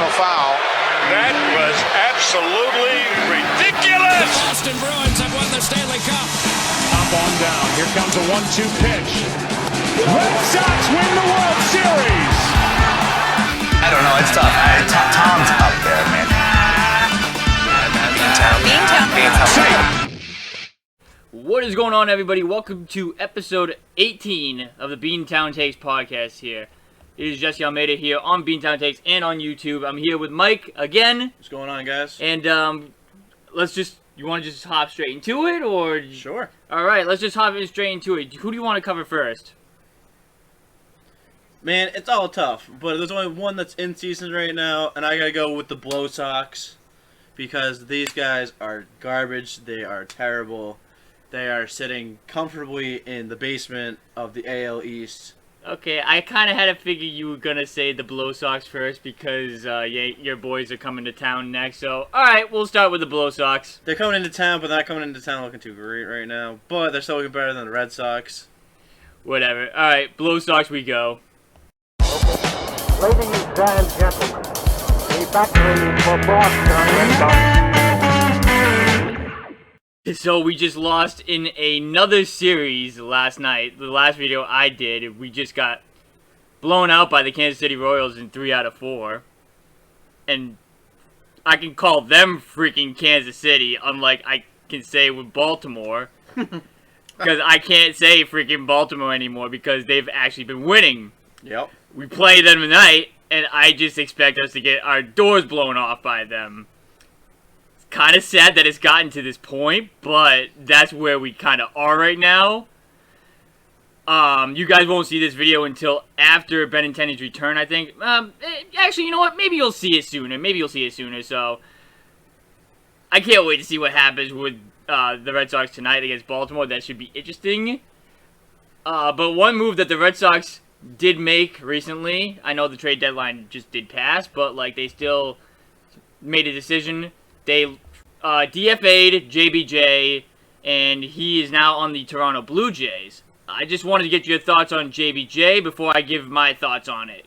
personal foul. That was absolutely ridiculous! The Boston Bruins have won the Stanley Cup. Up on down. Here comes a 1-2 pitch. Red Sox win the World Series. I don't know. It's tough. Tom's up there, man. BEANTOWN. What is going on, everybody? Welcome to episode 18 of the BEANTOWN Takes podcast here. It is Jesse Almeida here on BEANTOWN Takes and on YouTube. I'm here with Mike again. What's going on, guys? And you want to just hop straight into it, or? Sure. All right, let's just hop straight into it. Who do you want to cover first? Man, it's all tough, but there's only one that's in season right now, and I gotta go with the Blow Sox because these guys are garbage. They are terrible. They are sitting comfortably in the basement of the AL East. Okay, I kind of had to figure you were going to say the Blow Sox first because your boys are coming to town next. So, alright, we'll start with the Blow Sox. They're coming into town, but they're not coming into town looking too great right now. But they're still looking better than the Red Sox. Whatever. Alright, Blow Sox we go. Ladies and gentlemen, the battery for Boston. So we just lost in another series last night. The last video I did, we just got blown out by the Kansas City Royals in 3 out of 4. And I can call them freaking Kansas City, unlike I can say with Baltimore. Because I can't say freaking Baltimore anymore because they've actually been winning. Yep. We play them tonight, and I just expect us to get our doors blown off by them. Kind of sad that it's gotten to this point, but that's where we kind of are right now. You guys won't see this video until after Benintendi's return, I think. Actually, you know what? Maybe you'll see it sooner. So I can't wait to see what happens with the Red Sox tonight against Baltimore. That should be interesting. But one move that the Red Sox did make recently, I know the trade deadline just did pass, but like they still made a decision. They DFA'd JBJ, and he is now on the Toronto Blue Jays. I just wanted to get your thoughts on JBJ before I give my thoughts on it.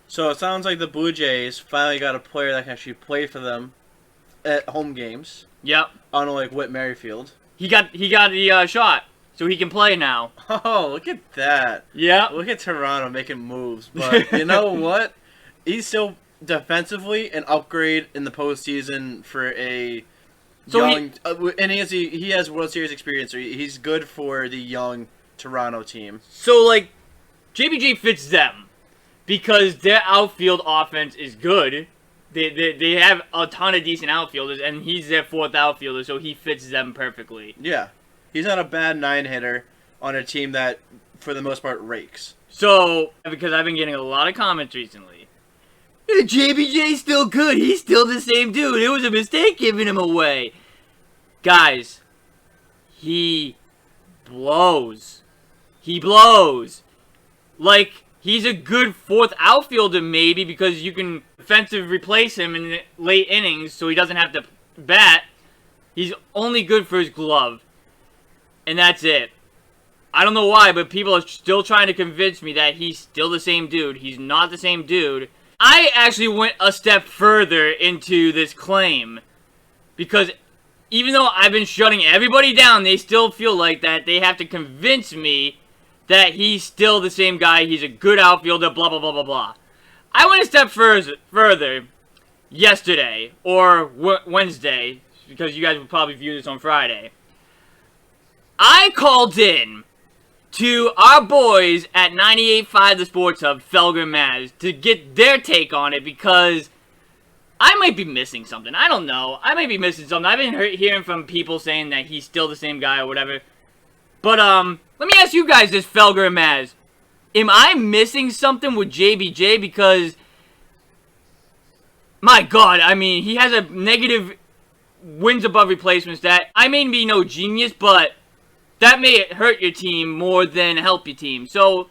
So it sounds like the Blue Jays finally got a player that can actually play for them at home games. Yep. Unlike Whit Merrifield. He got the shot, so he can play now. Oh, look at that. Yeah. Look at Toronto making moves. But you know what? He's still defensively an upgrade in the postseason for a young... and he has World Series experience, so he's good for the young Toronto team. So, like, JBJ fits them because their outfield offense is good. They have a ton of decent outfielders, and he's their fourth outfielder, so he fits them perfectly. Yeah. He's not a bad 9-hitter on a team that, for the most part, rakes. So, because I've been getting a lot of comments recently, JBJ's still good. He's still the same dude. It was a mistake giving him away. Guys, he blows. He blows. Like, he's a good fourth outfielder maybe because you can defensive replace him in the late innings so he doesn't have to bat. He's only good for his glove. And that's it. I don't know why, but people are still trying to convince me that he's still the same dude. He's not the same dude. I actually went a step further into this claim because even though I've been shutting everybody down, they still feel like that they have to convince me that he's still the same guy, he's a good outfielder, blah, blah, blah, blah, blah. I went a step further yesterday, or Wednesday, because you guys will probably view this on Friday. I called in to our boys at 98.5 The Sports Hub, Felger and Maz, to get their take on it because I might be missing something. I don't know. I might be missing something. I've been hearing from people saying that he's still the same guy or whatever. But, let me ask you guys this, Felger and Maz. Am I missing something with JBJ? Because, my God, I mean, he has a negative wins above replacement stat. I may be no genius, but that may hurt your team more than help your team. So,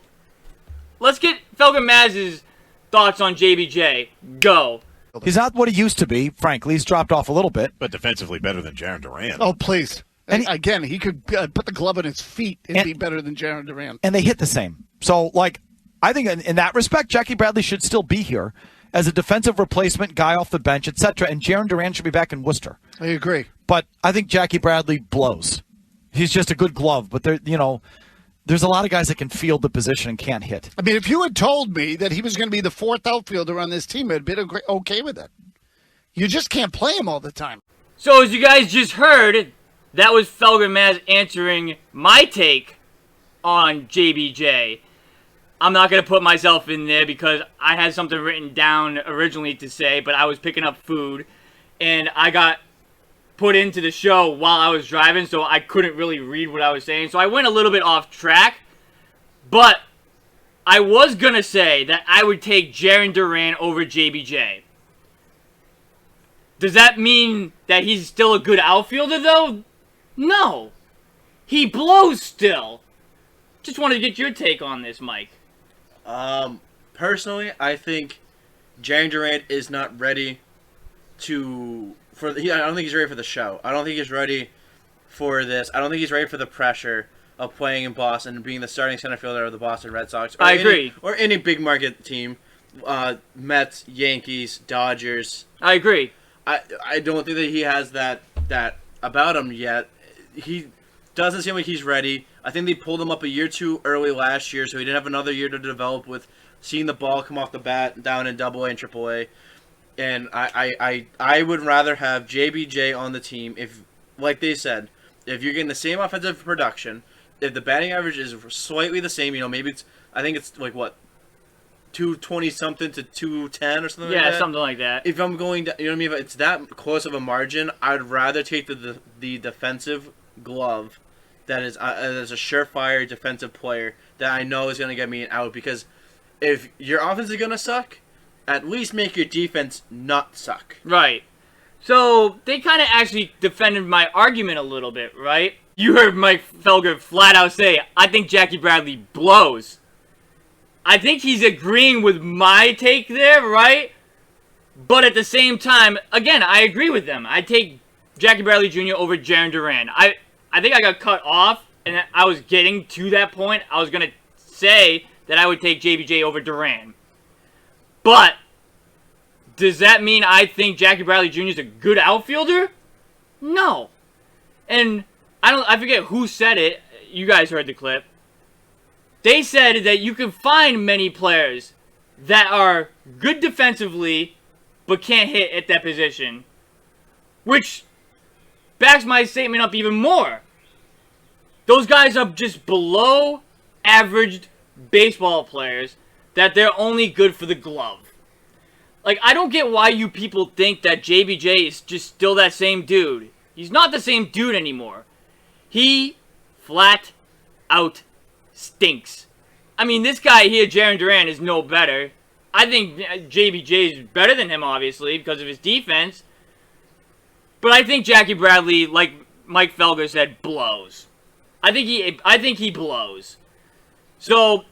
let's get Felger Maz's thoughts on JBJ. Go. He's not what he used to be, frankly. He's dropped off a little bit. But defensively better than Jarren Duran. Oh, please. And again, he could put the glove on his feet and be better than Jarren Duran. And they hit the same. So, like, I think in that respect, Jackie Bradley should still be here. as a defensive replacement, guy off the bench, etc. And Jarren Duran should be back in Worcester. I agree. But I think Jackie Bradley blows. He's just a good glove, but there's a lot of guys that can field the position and can't hit. I mean, if you had told me that he was going to be the fourth outfielder on this team, I'd been okay with it. You just can't play him all the time. So as you guys just heard, that was Felger Maz answering my take on JBJ. I'm not going to put myself in there because I had something written down originally to say, but I was picking up food, and I got put into the show while I was driving, so I couldn't really read what I was saying. So I went a little bit off track, but I was going to say that I would take Jarren Duran over JBJ. Does that mean that he's still a good outfielder, though? No. He blows still. Just wanted to get your take on this, Mike. Personally, I think Jarren Duran is not ready I don't think he's ready for the show. I don't think he's ready for this. I don't think he's ready for the pressure of playing in Boston and being the starting center fielder of the Boston Red Sox. I agree. Or any big market team. Mets, Yankees, Dodgers. I agree. I don't think that he has that about him yet. He doesn't seem like he's ready. I think they pulled him up a year too early last year, so he didn't have another year to develop with seeing the ball come off the bat down in AA and AAA. And I would rather have JBJ on the team if, like they said, if you're getting the same offensive production, if the batting average is slightly the same, maybe I think it's like what, 220 something to 210 or something like that. Yeah, something like that. If I'm going to, if it's that close of a margin, I'd rather take the defensive glove that is as a surefire defensive player that I know is going to get me an out, because if your offense is going to suck, at least make your defense not suck. Right. So they kind of actually defended my argument a little bit, right? You heard Mike Felger flat out say, I think Jackie Bradley blows. I think he's agreeing with my take there, right? But at the same time, again, I agree with them. I take Jackie Bradley Jr. over Jarren Duran. I think I got cut off, and I was getting to that point. I was going to say that I would take JBJ over Duran. But does that mean I think Jackie Bradley Jr. is a good outfielder? No. And I forget who said it. You guys heard the clip. They said that you can find many players that are good defensively but can't hit at that position, which backs my statement up even more. Those guys are just below average baseball players that they're only good for the glove. Like, I don't get why you people think that JBJ is just still that same dude. He's not the same dude anymore. He flat out stinks. I mean, this guy here, Jarren Duran, is no better. I think JBJ is better than him, obviously, because of his defense. But I think Jackie Bradley, like Mike Felger said, blows. I think he blows. So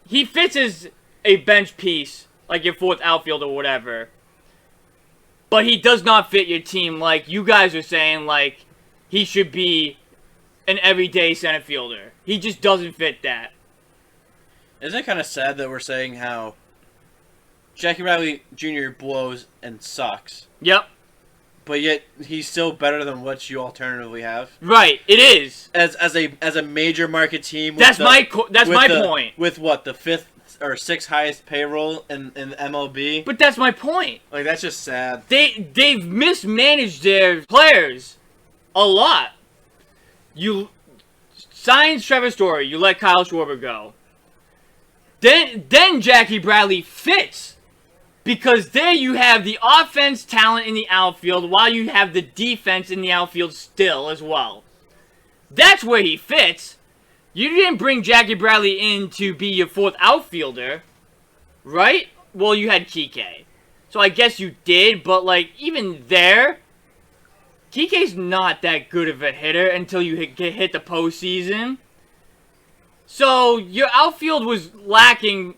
he fits as a bench piece, like your fourth outfielder or whatever. But he does not fit your team like you guys are saying, like he should be an everyday center fielder. He just doesn't fit that. Isn't it kind of sad that we're saying how Jackie Bradley Jr. blows and sucks? Yep. But yet he's still better than what you alternatively have. Right, it is. As a major market team. That's my point. With what, the fifth or sixth highest payroll in the MLB. But that's my point. Like, that's just sad. They've mismanaged their players a lot. You signed Trevor Story, you let Kyle Schwarber go. Then Jackie Bradley fits. Because there you have the offense talent in the outfield while you have the defense in the outfield still as well. That's where he fits. You didn't bring Jackie Bradley in to be your fourth outfielder, right? Well, you had Kike. So I guess you did, but like even there, Kike's not that good of a hitter until you hit the postseason. So your outfield was lacking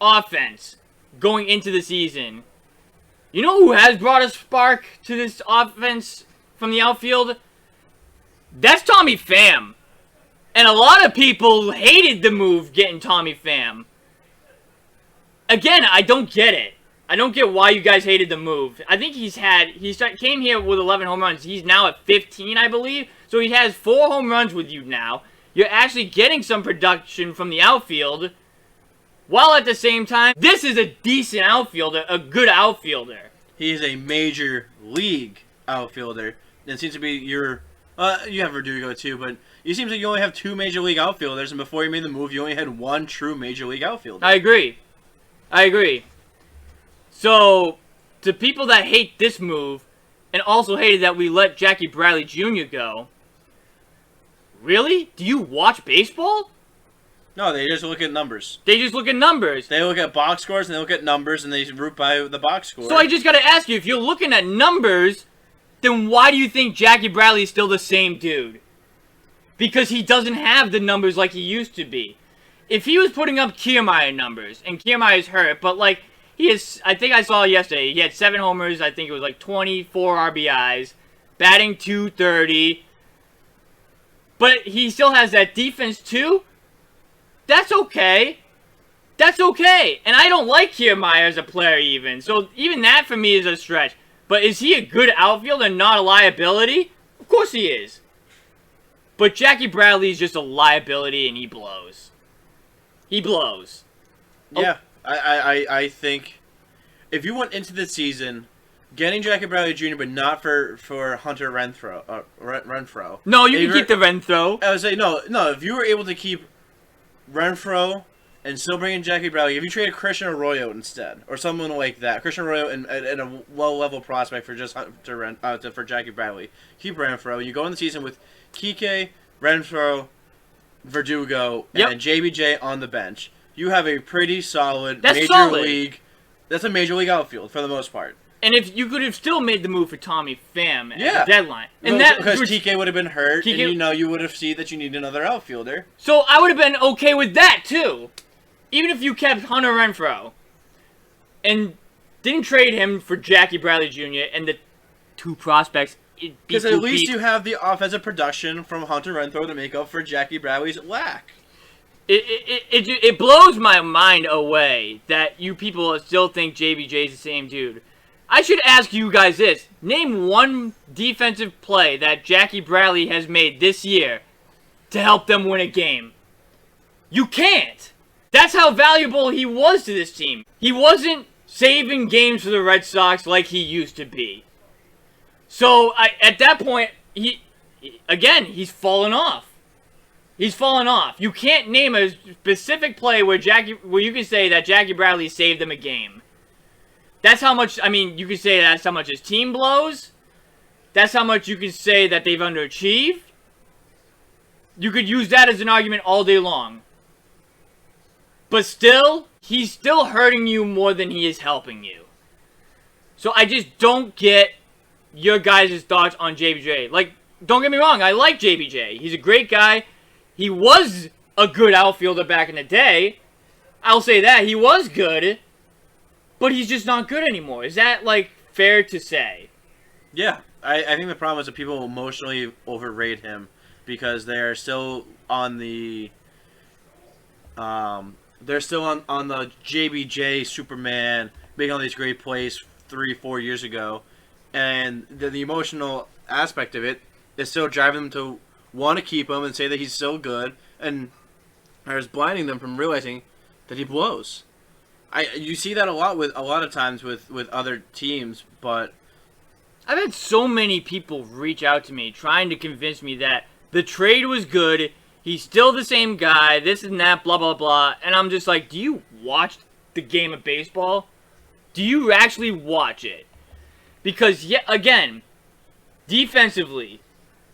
offense going into the season. You know who has brought a spark to this offense from the outfield? That's Tommy Pham. And a lot of people hated the move getting Tommy Pham. again, I don't get it. I don't get why you guys hated the move. I think he came here with 11 home runs. He's now at 15, I believe. So he has 4 home runs with you now. You're actually getting some production from the outfield. While at the same time, this is a decent outfielder, a good outfielder. He is a major league outfielder. It seems to be your... you have Verdugo too, but it seems like you only have 2 major league outfielders, and before you made the move, you only had 1 true major league outfielder. I agree. So, to people that hate this move, and also hated that we let Jackie Bradley Jr. go, really? Do you watch baseball? No, they just look at numbers. They just look at numbers. They look at box scores, and they look at numbers, and they root by the box score. So I just gotta ask you, if you're looking at numbers, then why do you think Jackie Bradley is still the same dude? Because he doesn't have the numbers like he used to be. If he was putting up Kiermaier numbers, and Kiermaier's hurt, but like, he is, I think I saw yesterday, he had 7 homers, I think it was like 24 RBIs, batting .230, but he still has that defense too? That's okay. That's okay. And I don't like Kiermaier as a player even, so even that for me is a stretch. But is he a good outfielder and not a liability? Of course he is. But Jackie Bradley is just a liability and he blows. He blows. Yeah, I think if you went into the season getting Jackie Bradley Jr., but not for Hunter Renfroe. No, you can keep the Renfroe. I would say no. If you were able to keep Renfroe and still bring in Jackie Bradley, if you traded Christian Arroyo instead, or someone like that, Christian Arroyo and a low-level prospect for just for Jackie Bradley, keep Renfroe. You go in the season with Kike, Renfroe, Verdugo, and JBJ on the bench. You have a pretty solid league. That's a major league outfield for the most part. And if you could have still made the move for Tommy Pham at the deadline, and because Kike would have been hurt, and you would have seen that you need another outfielder. So I would have been okay with that too, even if you kept Hunter Renfroe and didn't trade him for Jackie Bradley Jr. and the 2 prospects. Because at least you have the offensive production from Hunter Renfroe to make up for Jackie Bradley's lack. It blows my mind away that you people still think JBJ is the same dude. I should ask you guys this. Name one defensive play that Jackie Bradley has made this year to help them win a game. You can't. That's how valuable he was to this team. He wasn't saving games for the Red Sox like he used to be. So, at that point, he's fallen off. He's fallen off. You can't name a specific play where you can say that Jackie Bradley saved them a game. That's how much, you could say that's how much his team blows. That's how much you can say that they've underachieved. You could use that as an argument all day long. But still, he's still hurting you more than he is helping you. So I just don't get your guys' thoughts on JBJ. Like, don't get me wrong, I like JBJ. He's a great guy. He was a good outfielder back in the day. I'll say that. He was good. But he's just not good anymore. Is that, like, fair to say? Yeah. I think the problem is that people emotionally overrate him because they're still on the... they're still on the JBJ Superman making all these great plays 3-4 years ago. And the emotional aspect of it is still driving them to want to keep him and say that he's so good, and is blinding them from realizing that he blows. You see that a lot of times with other teams, but I've had so many people reach out to me trying to convince me that the trade was good, he's still the same guy, this and that, blah blah blah, and I'm just like, do you watch the game of baseball? Do you actually watch it? Because yet again, defensively,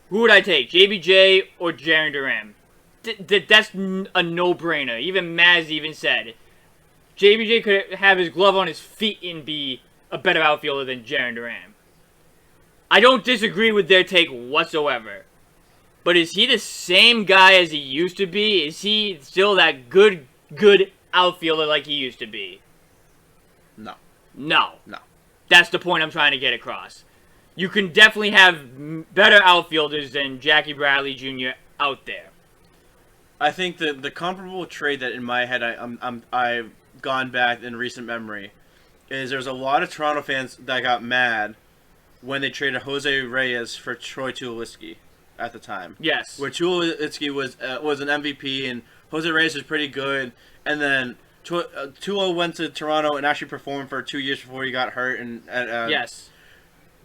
who would I take, JBJ or Jarren Duran? That's a no-brainer. Even Maz even said JBJ could have his glove on his feet and be a better outfielder than Jarren Duran. I don't disagree with their take whatsoever. But is he the same guy as he used to be? Is he still that good outfielder like he used to be? No. No. That's the point I'm trying to get across. You can definitely have better outfielders than Jackie Bradley Jr. out there. I think the comparable trade that in my head I gone back in recent memory is there's a lot of Toronto fans that got mad when they traded Jose Reyes for Troy Tulowitzki at the time. Yes. Where Tulowitzki was an MVP and Jose Reyes was pretty good, and then Tulo went to Toronto and actually performed for 2 years before he got hurt. Yes.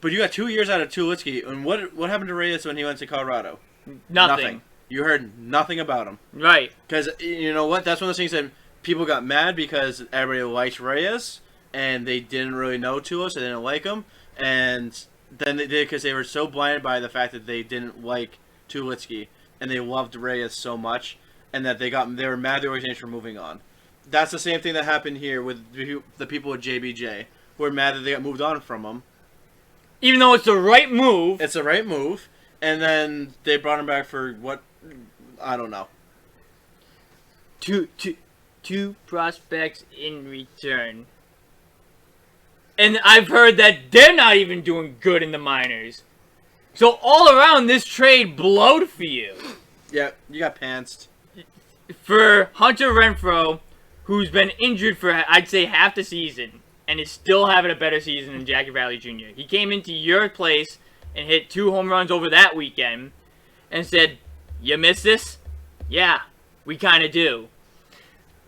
But you got 2 years out of Tulowitzki, and what happened to Reyes when he went to Colorado? Nothing. You heard nothing about him. Right. Because, you know what, that's one of those things that people got mad because everybody liked Reyes, and they didn't really know Tulo, so they didn't like him. And then they did because they were so blinded by the fact that they didn't like Tulowitzki, and they loved Reyes so much, and that they were mad at the organization for moving on. That's the same thing that happened here with the people with JBJ, who were mad that they got moved on from him. Even though it's the right move. It's the right move, and then they brought him back for what? I don't know. Two prospects in return. And I've heard that they're not even doing good in the minors. So all around, this trade blowed for you. Yeah, you got pantsed. For Hunter Renfroe, who's been injured for, I'd say, half the season, and is still having a better season than Jackie Valley Jr. He came into your place and hit 2 home runs over that weekend and said, "You miss this?" "Yeah, we kind of do."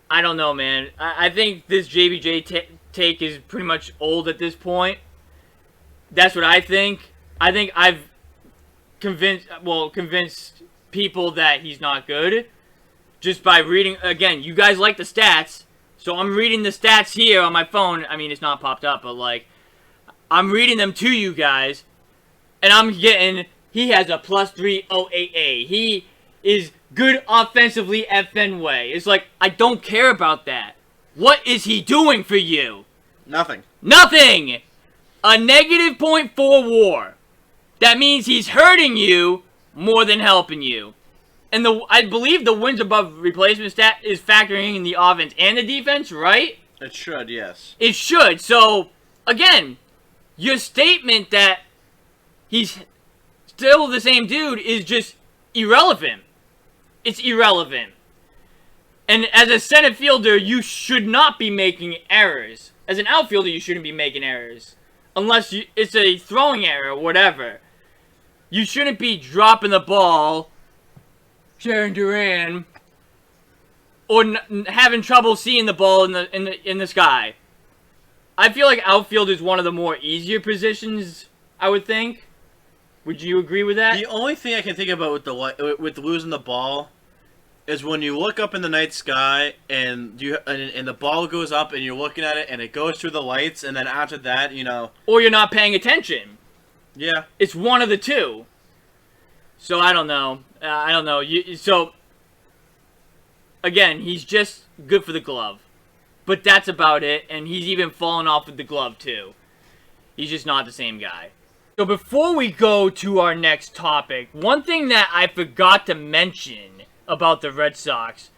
I don't know, man. I think this JBJ take is pretty much old at this point. That's what I think. I think I've convinced people that he's not good just by reading. Again, you guys like the stats, so I'm reading the stats here on my phone. I mean, it's not popped up, but like, I'm reading them to you guys, and I'm getting, he has a +3 OAA. He is good offensively at Fenway. It's like, I don't care about that. What is he doing for you? Nothing. Nothing! A -0.4 WAR. That means he's hurting you more than helping you. And I believe the wins above replacement stat is factoring in the offense and the defense, right? It should, yes. It should. So, again, your statement that he's still the same dude is just irrelevant. It's irrelevant. And as a center fielder, you should not be making errors. As an outfielder, you shouldn't be making errors. Unless it's a throwing error or whatever. You shouldn't be dropping the ball, Sharon Duran, or having trouble seeing the ball in the sky. I feel like outfield is one of the more easier positions, I would think. Would you agree with that? The only thing I can think about with losing the ball is when you look up in the night sky and the ball goes up and you're looking at it and it goes through the lights, and then after that, you know, or you're not paying attention. Yeah, it's one of the two. So I don't know. So again, he's just good for the glove, but that's about it. And he's even fallen off with the glove too. He's just not the same guy. So before we go to our next topic, one thing that I forgot to mention about the Red Sox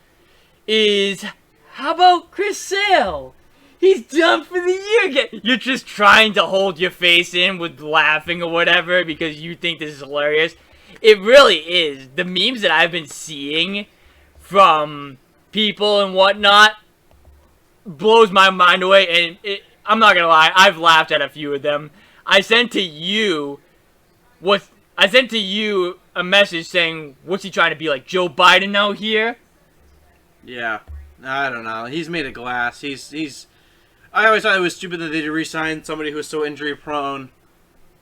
is, how about Chris Sale? He's done for the year again. You're just trying to hold your face in with laughing or whatever because you think this is hilarious. It really is. The memes that I've been seeing from people and whatnot blows my mind away. And I'm not going to lie, I've laughed at a few of them. I sent to you a message saying, what's he trying to be, like Joe Biden out here? Yeah. I don't know. He's made of glass. I always thought it was stupid that they re-signed somebody who was so injury prone.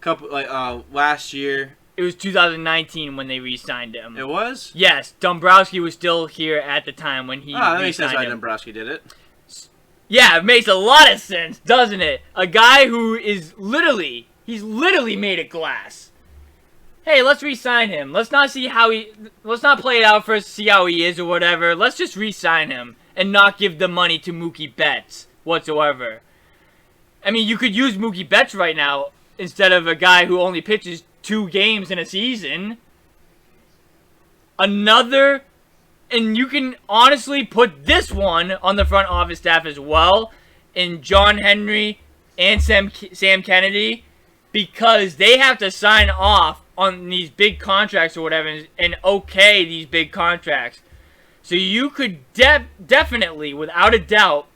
Last year. It was 2019 when they re-signed him. It was? Yes. Dombrowski was still here at the time when he that makes sense why him. Dombrowski did it. Yeah, it makes a lot of sense, doesn't it? A guy who is literally made of glass. Hey, let's re-sign him. Let's not play it out first, see how he is or whatever. Let's just re-sign him and not give the money to Mookie Betts whatsoever. I mean, you could use Mookie Betts right now instead of a guy who only pitches 2 games in a season. And you can honestly put this one on the front office staff as well, in John Henry and Sam Kennedy, because they have to sign off on these big contracts or whatever and okay these big contracts. So you could definitely, without a doubt,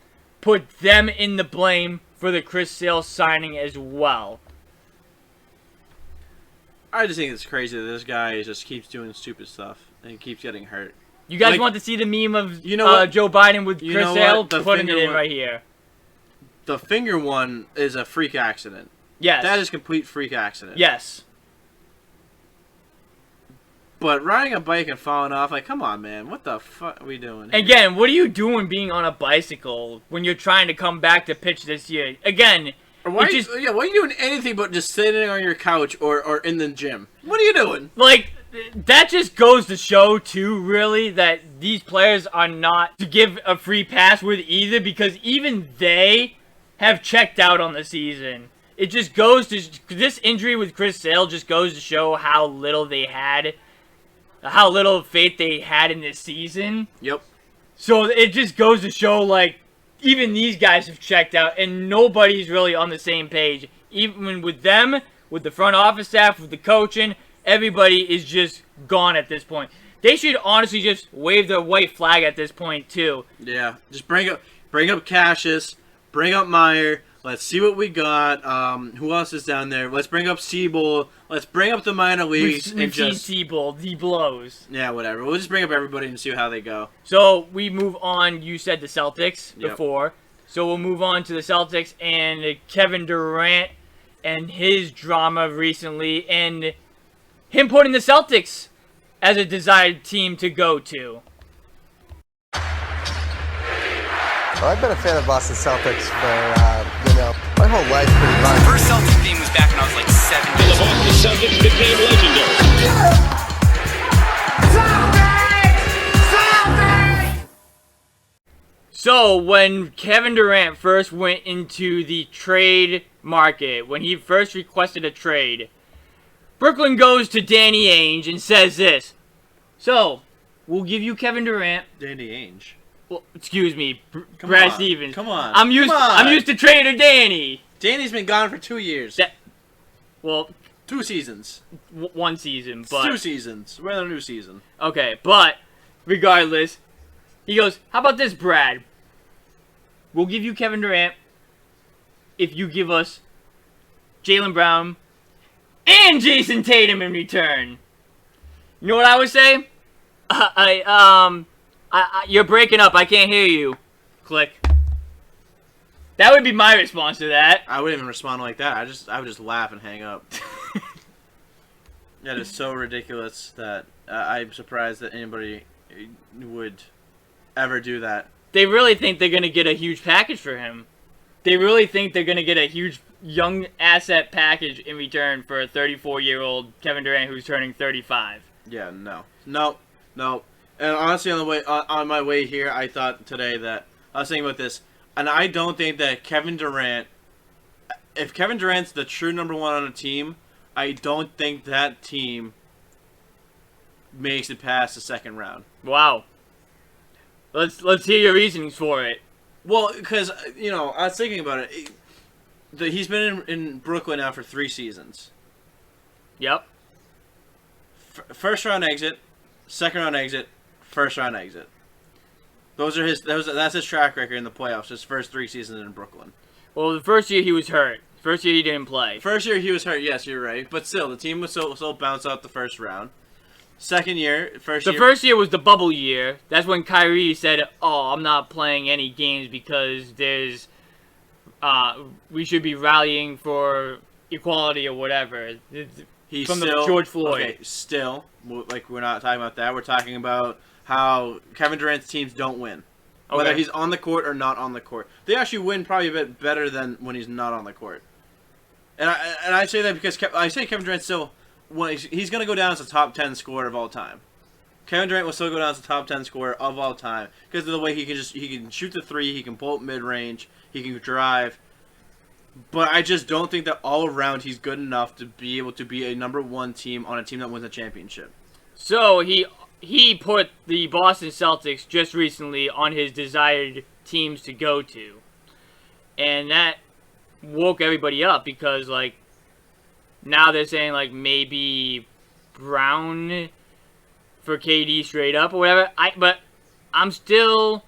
put them in the blame for the Chris Sale signing as well. I just think it's crazy that this guy just keeps doing stupid stuff and he keeps getting hurt. You guys want to see the meme of Joe Biden with Chris know Sale? what? The Putting it finger in one- right here. The finger one is a freak accident. Yes. That is complete freak accident. Yes. But riding a bike and falling off, like, come on, man. What the fuck are we doing here? Again, what are you doing being on a bicycle when you're trying to come back to pitch this year? Again, Why are you doing anything but just sitting on your couch or in the gym? What are you doing? like, that just goes to show, too, really, that these players are not to give a free pass with either, because even they have checked out on the season. It just goes to, this injury with Chris Sale just goes to show how little faith they had in this season. Yep. So it just goes to show, like, even these guys have checked out, and nobody's really on the same page. Even with them, with the front office staff, with the coaching, everybody is just gone at this point. They should honestly just wave their white flag at this point, too. Yeah. Just bring up Cassius, bring up Meyer. Let's see what we got. Who else is down there? Let's bring up Siebel. Let's bring up the minor leagues. We've seen Siebel. He blows. Yeah, whatever. We'll just bring up everybody and see how they go. So we move on. You said the Celtics Yep. before. So we'll move on to the Celtics and Kevin Durant and his drama recently and him putting the Celtics as a desired team to go to. Well, I've been a fan of Boston Celtics for, my whole life pretty much. The first Celtics team was back when I was like 7 years old. The Boston Celtics became legendary. So when Kevin Durant first went into the trade market, when he first requested a trade, Brooklyn goes to Danny Ainge and says this. So, we'll give you Kevin Durant. Danny Ainge. Well, excuse me, Come Brad on. Stevens. Come on. I'm used to Trader Danny. Danny's been gone for 2 years. Well, 2 seasons. One season, but 2 seasons. We're in a new season. okay. But regardless, he goes, "How about this, Brad? We'll give you Kevin Durant if you give us Jaylen Brown and Jason Tatum in return." You know what I would say? You're breaking up. I can't hear you. Click. That would be my response to that. I wouldn't even respond like that. I would just laugh and hang up. That is so ridiculous that I'm surprised that anybody would ever do that. They really think they're going to get a huge package for him. They really think they're going to get a huge young asset package in return for a 34-year-old Kevin Durant who's turning 35. Yeah, no. And honestly, on my way here, I thought today that I was thinking about this, and I don't think that Kevin Durant, if Kevin Durant's the true number one on a team, I don't think that team makes it past the second round. Wow. Let's hear your reasonings for it. Well, because I was thinking about it. He's been in Brooklyn now for 3 seasons. Yep. First round exit, second round exit, first round exit. That's his track record in the playoffs. His first 3 seasons in Brooklyn. Well, the first year he was hurt. First year he didn't play. First year he was hurt. Yes, you're right. But still, the team was so bounced out the first round. Second year, the first year was the bubble year. That's when Kyrie said, "Oh, I'm not playing any games because we should be rallying for equality or whatever." The George Floyd. Okay, still, we're not talking about that. We're talking about how Kevin Durant's teams don't win. Okay. Whether he's on the court or not on the court. They actually win probably a bit better than when he's not on the court. And I say that because I say Kevin Durant still, he's going to go down as a top 10 scorer of all time. Kevin Durant will still go down as a top 10 scorer of all time because of the way he can shoot the three, he can pull up mid-range, he can drive. But I just don't think that all around he's good enough to be able to be a number 1 team on a team that wins a championship. So he put the Boston Celtics just recently on his desired teams to go to. And that woke everybody up because, now they're saying, maybe Brown for KD straight up or whatever. But I'm still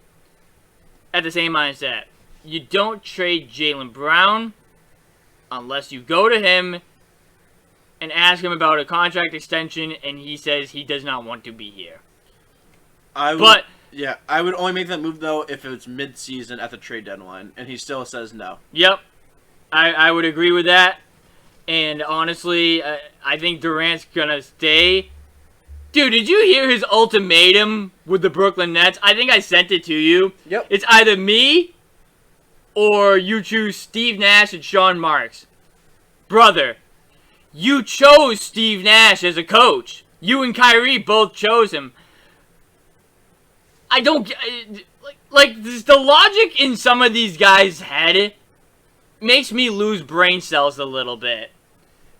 at the same mindset. you don't trade Jaylen Brown unless you go to him and ask him about a contract extension and he says he does not want to be here. I would only make that move, though, if it was mid-season at the trade deadline, and he still says no. Yep. I would agree with that. And honestly, I think Durant's going to stay. Dude, did you hear his ultimatum with the Brooklyn Nets? I think I sent it to you. Yep. It's either me or you choose Steve Nash and Sean Marks. Brother, you chose Steve Nash as a coach. You and Kyrie both chose him. I don't like the logic in some of these guys' head makes me lose brain cells a little bit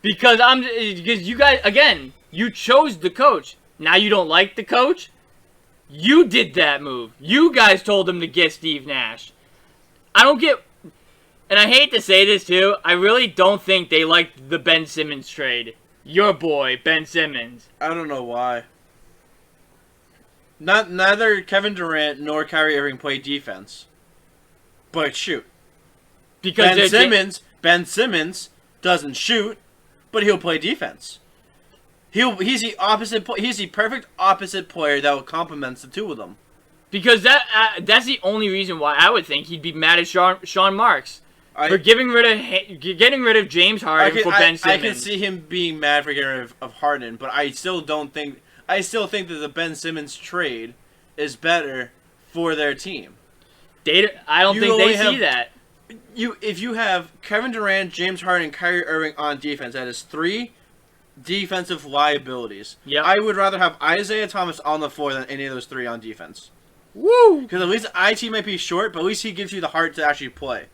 because you guys again you chose the coach. Now you don't like the coach. You did that move. You guys told him to get Steve Nash. I don't get, and I hate to say this too. I really don't think they liked the Ben Simmons trade. Your boy Ben Simmons. I don't know why. Neither Kevin Durant nor Kyrie Irving play defense. But shoot. Because Ben Simmons doesn't shoot, but he'll play defense. He's the perfect opposite player that will complement the two of them. Because that's the only reason why I would think he'd be mad at Sean Marks for getting rid of James Harden for Ben Simmons. I can see him being mad for getting rid of Harden, but I still think that the Ben Simmons trade is better for their team. I don't think they see that. If you have Kevin Durant, James Harden, and Kyrie Irving on defense, that is 3 defensive liabilities. Yep. I would rather have Isaiah Thomas on the floor than any of those 3 on defense. Woo! Because at least IT might be short, but at least he gives you the heart to actually play.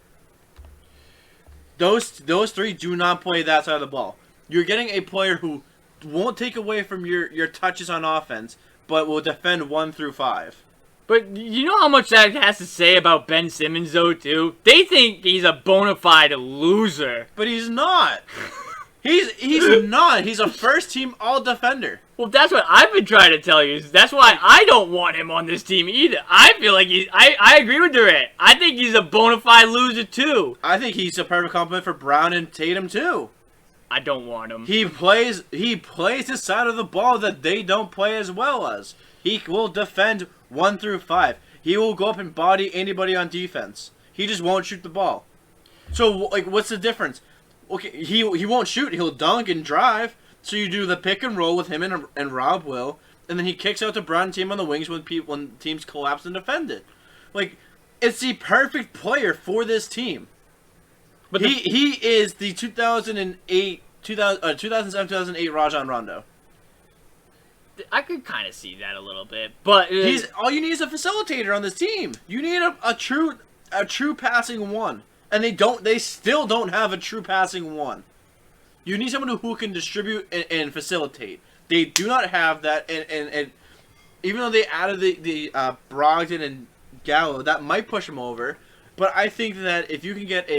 Those 3 do not play that side of the ball. You're getting a player who won't take away from your touches on offense, but will defend 1 through 5. But you know how much that has to say about Ben Simmons, though, too? They think he's a bona fide loser. But he's not. He's not. He's a first-team all-defender. Well, that's what I've been trying to tell you. That's why I don't want him on this team either. I feel like I agree with Durant. I think he's a bona fide loser, too. I think he's a perfect complement for Brown and Tatum, too. I don't want him. He plays the side of the ball that they don't play as well as. He will defend 1 through 5. He will go up and body anybody on defense. He just won't shoot the ball. So, like, what's the difference? Okay, he won't shoot. He'll dunk and drive. So you do the pick and roll with him and Rob Will, and then he kicks out the Brown team on the wings when teams collapse and defend it. Like, it's the perfect player for this team. But he is the 2007-2008 Rajon Rondo. I could kind of see that a little bit, but all you need is a facilitator on this team. You need a true passing one, and they still don't have a true passing one. You need someone who can distribute and facilitate. They do not have that, and even though they added the Brogdon and Gallo, that might push him over. But I think that if you can get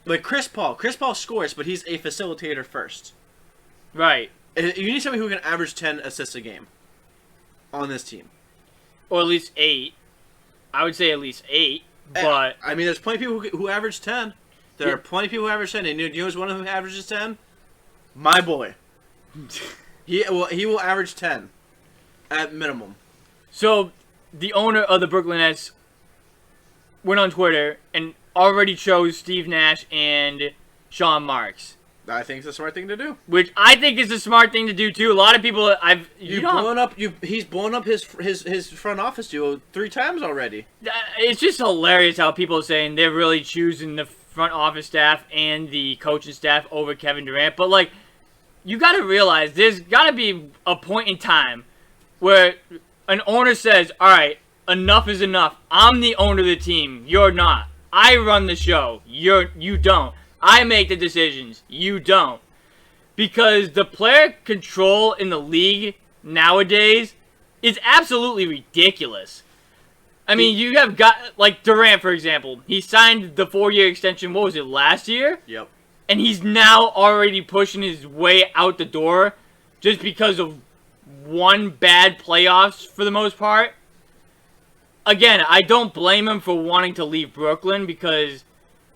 like Chris Paul scores, but he's a facilitator first. Right. You need somebody who can average 10 assists a game on this team. Or at least 8. I would say at least 8. But I mean, there's plenty of people who average 10. There are plenty of people who average 10. And you know who's one of them who averages 10? My boy. He will average 10 at minimum. So, the owner of the Brooklyn Nets went on Twitter and already chose Steve Nash and Sean Marks. I think it's a smart thing to do. Which I think is a smart thing to do too. A lot of people he's blown up his front office duo 3 times already. It's just hilarious how people are saying they're really choosing the front office staff and the coaching staff over Kevin Durant. But like, you got to realize there's got to be a point in time where an owner says, "All right, enough is enough. I'm the owner of the team. You're not. I run the show. You don't. I make the decisions. You don't." Because the player control in the league nowadays is absolutely ridiculous. I mean, you have got, like, Durant, for example. He signed the 4-year extension, what was it, last year? Yep. And he's now already pushing his way out the door just because of one bad playoffs for the most part. again, I don't blame him for wanting to leave Brooklyn because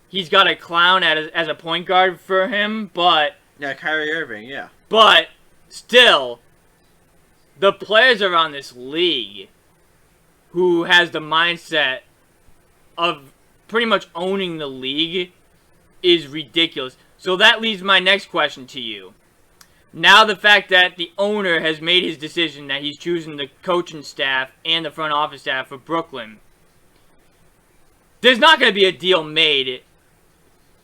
he's got a clown as a point guard for him, but... Yeah, Kyrie Irving, yeah. But, still, the players around this league who has the mindset of pretty much owning the league is ridiculous. So that leads my next question to you. Now the fact that the owner has made his decision that he's choosing the coaching staff and the front office staff for Brooklyn, there's not going to be a deal made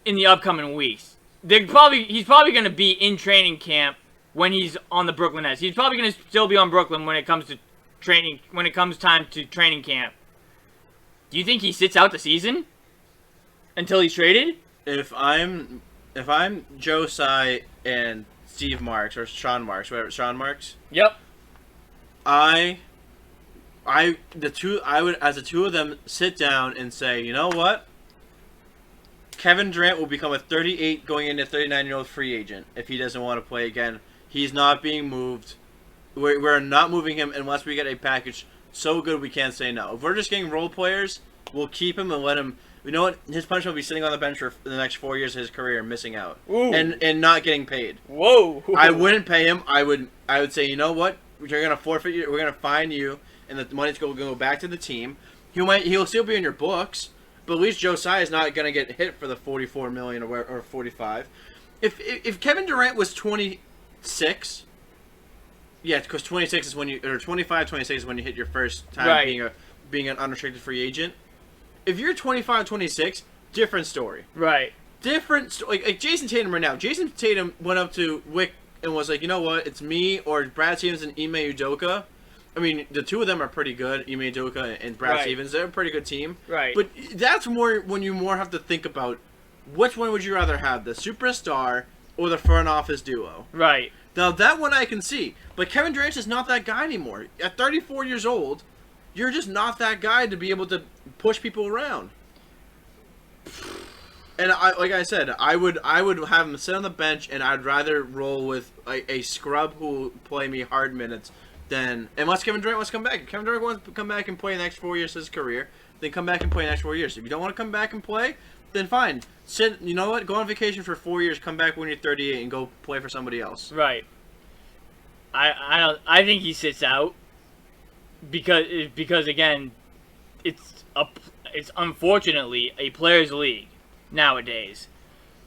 in the upcoming weeks. He's probably going to be in training camp when he's on the Brooklyn Nets. He's probably going to still be on Brooklyn when it comes to training. When it comes time to training camp, do you think he sits out the season until he's traded? If I'm Joe Tsai and Steve Marks or Sean Marks, whatever, Sean Marks. Yep. I would, as the two of them, sit down and say, you know what? Kevin Durant will become a 38 going into 39-year-old free agent if he doesn't want to play again. He's not being moved. We're not moving him unless we get a package so good we can't say no. If we're just getting role players, we'll keep him and let him. You know what? His punishment will be sitting on the bench for the next 4 years of his career, missing out. Ooh. And not getting paid. Whoa! I wouldn't pay him. I would say, you know what? You're gonna forfeit you. We're gonna fine you, and the money's gonna go back to the team. He'll still be in your books, but at least Joe Tsai is not gonna get hit for the $44 million or $45. If Kevin Durant was 26, yeah, because 26 is when you, or 25, 26 is when you hit your first time being an unrestricted free agent. If you're 25, 26, different story. Right. Different like Jason Tatum right now. Jason Tatum went up to Wick and was like, you know what? It's me or Brad Stevens and Ime Udoka. I mean, the two of them are pretty good. Ime Udoka and Brad Stevens. They're a pretty good team. Right. But that's more when you more have to think about which one would you rather have, the superstar or the front office duo. Right. Now, that one I can see. But Kevin Durant is not that guy anymore. At 34 years old, you're just not that guy to be able to push people around. And like I said, I would have him sit on the bench, and I'd rather roll with a scrub who will play me hard minutes than unless Kevin Durant wants to come back. If Kevin Durant wants to come back and play the next 4 years of his career, then come back and play the next 4 years. If you don't want to come back and play, then fine. Sit. You know what? Go on vacation for 4 years. Come back when you're 38 and go play for somebody else. Right. I think he sits out because again, it's unfortunately a players' league nowadays.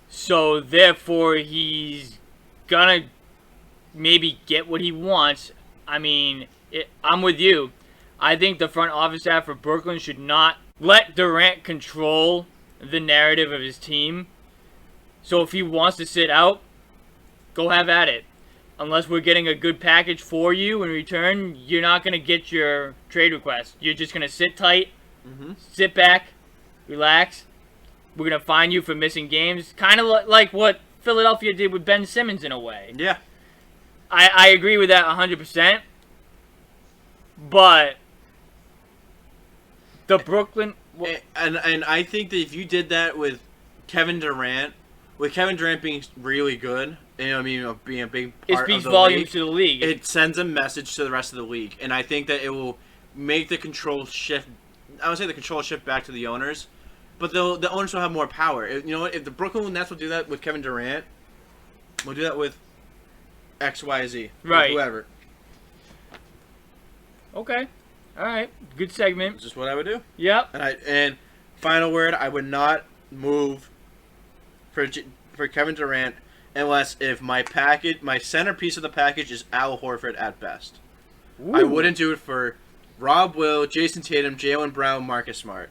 So therefore, he's gonna maybe get what he wants. I mean, I'm with you. I think the front office staff for Brooklyn should not let Durant control the narrative of his team. So if he wants to sit out, go have at it. Unless we're getting a good package for you in return, you're not going to get your trade request. You're just going to sit tight, sit back, relax. We're going to fine you for missing games. Kind of like what Philadelphia did with Ben Simmons in a way. Yeah. I agree with that 100%. But the Brooklyn... And I think that if you did that with Kevin Durant, being really good, you know what I mean, being a big part of the league, it speaks volumes to the league. It sends a message to the rest of the league, and I think that it will make the control shift. I would say the control shift back to the owners, but the owners will have more power. You know what? If the Brooklyn Nets will do that with Kevin Durant, we'll do that with X, Y, Z, right? Whoever. Okay. All right. Good segment. That's just what I would do. Yep. And final word, I would not move for Kevin Durant unless if my centerpiece of the package is Al Horford at best. Ooh. I wouldn't do it for Rob Will, Jason Tatum, Jaylen Brown, Marcus Smart.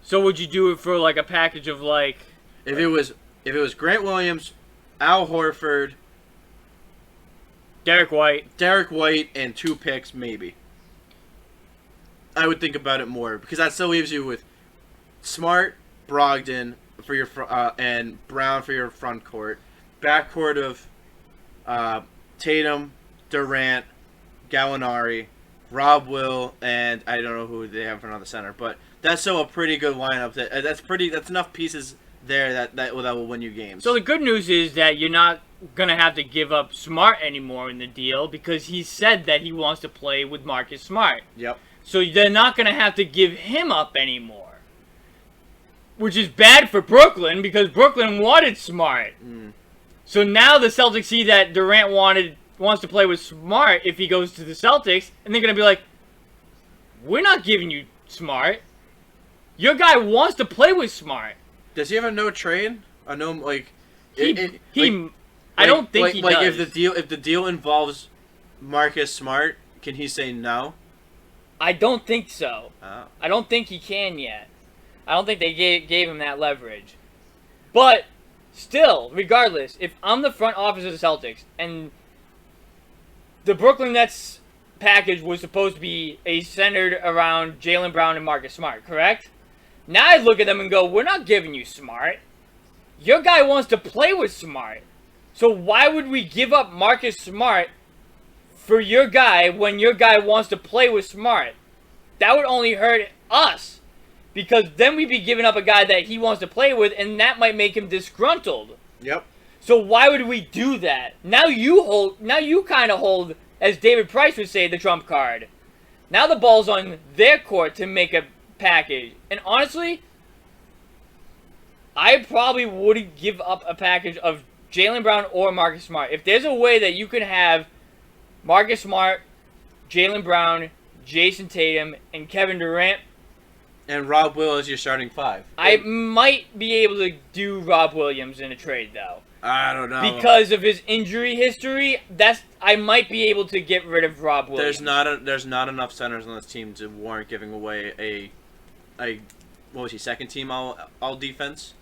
So would you do it for like a package of like? If it was Grant Williams, Al Horford, Derek White, and 2 picks maybe. I would think about it more because that still leaves you with Smart, Brogdon for your and Brown for your front court, backcourt of Tatum, Durant, Gallinari, Rob Will, and I don't know who they have for another center, but that's still a pretty good lineup. That's enough pieces there that will win you games. So the good news is that you're not gonna have to give up Smart anymore in the deal because he said that he wants to play with Marcus Smart. Yep. So they're not going to have to give him up anymore. Which is bad for Brooklyn because Brooklyn wanted Smart. So now the Celtics see that Durant wants to play with Smart if he goes to the Celtics, and they're going to be like, we're not giving you Smart. Your guy wants to play with Smart. Does he have a no trade? A no like I don't think he does. Like if the deal involves Marcus Smart, can he say no? I don't think so. Oh. I don't think he can yet. I don't think they gave him that leverage. But still, regardless, if I'm the front office of the Celtics and the Brooklyn Nets package was supposed to be centered around Jaylen Brown and Marcus Smart, correct? Now I look at them and go, we're not giving you Smart. Your guy wants to play with Smart. So why would we give up Marcus Smart for your guy when your guy wants to play with Smart? That would only hurt us. Because then we'd be giving up a guy that he wants to play with, and that might make him disgruntled. Yep. So why would we do that? Now you kind of hold, as David Price would say, the trump card. Now the ball's on their court to make a package. And honestly, I probably wouldn't give up a package of Jaylen Brown or Marcus Smart. If there's a way that you can have Marcus Smart, Jaylen Brown, Jason Tatum, and Kevin Durant, and Rob Will is your starting five. I might be able to do Rob Williams in a trade, though. I don't know. Because of his injury history, I might be able to get rid of Rob Williams. There's not enough centers on this team to warrant giving away a what was he, second team all defense?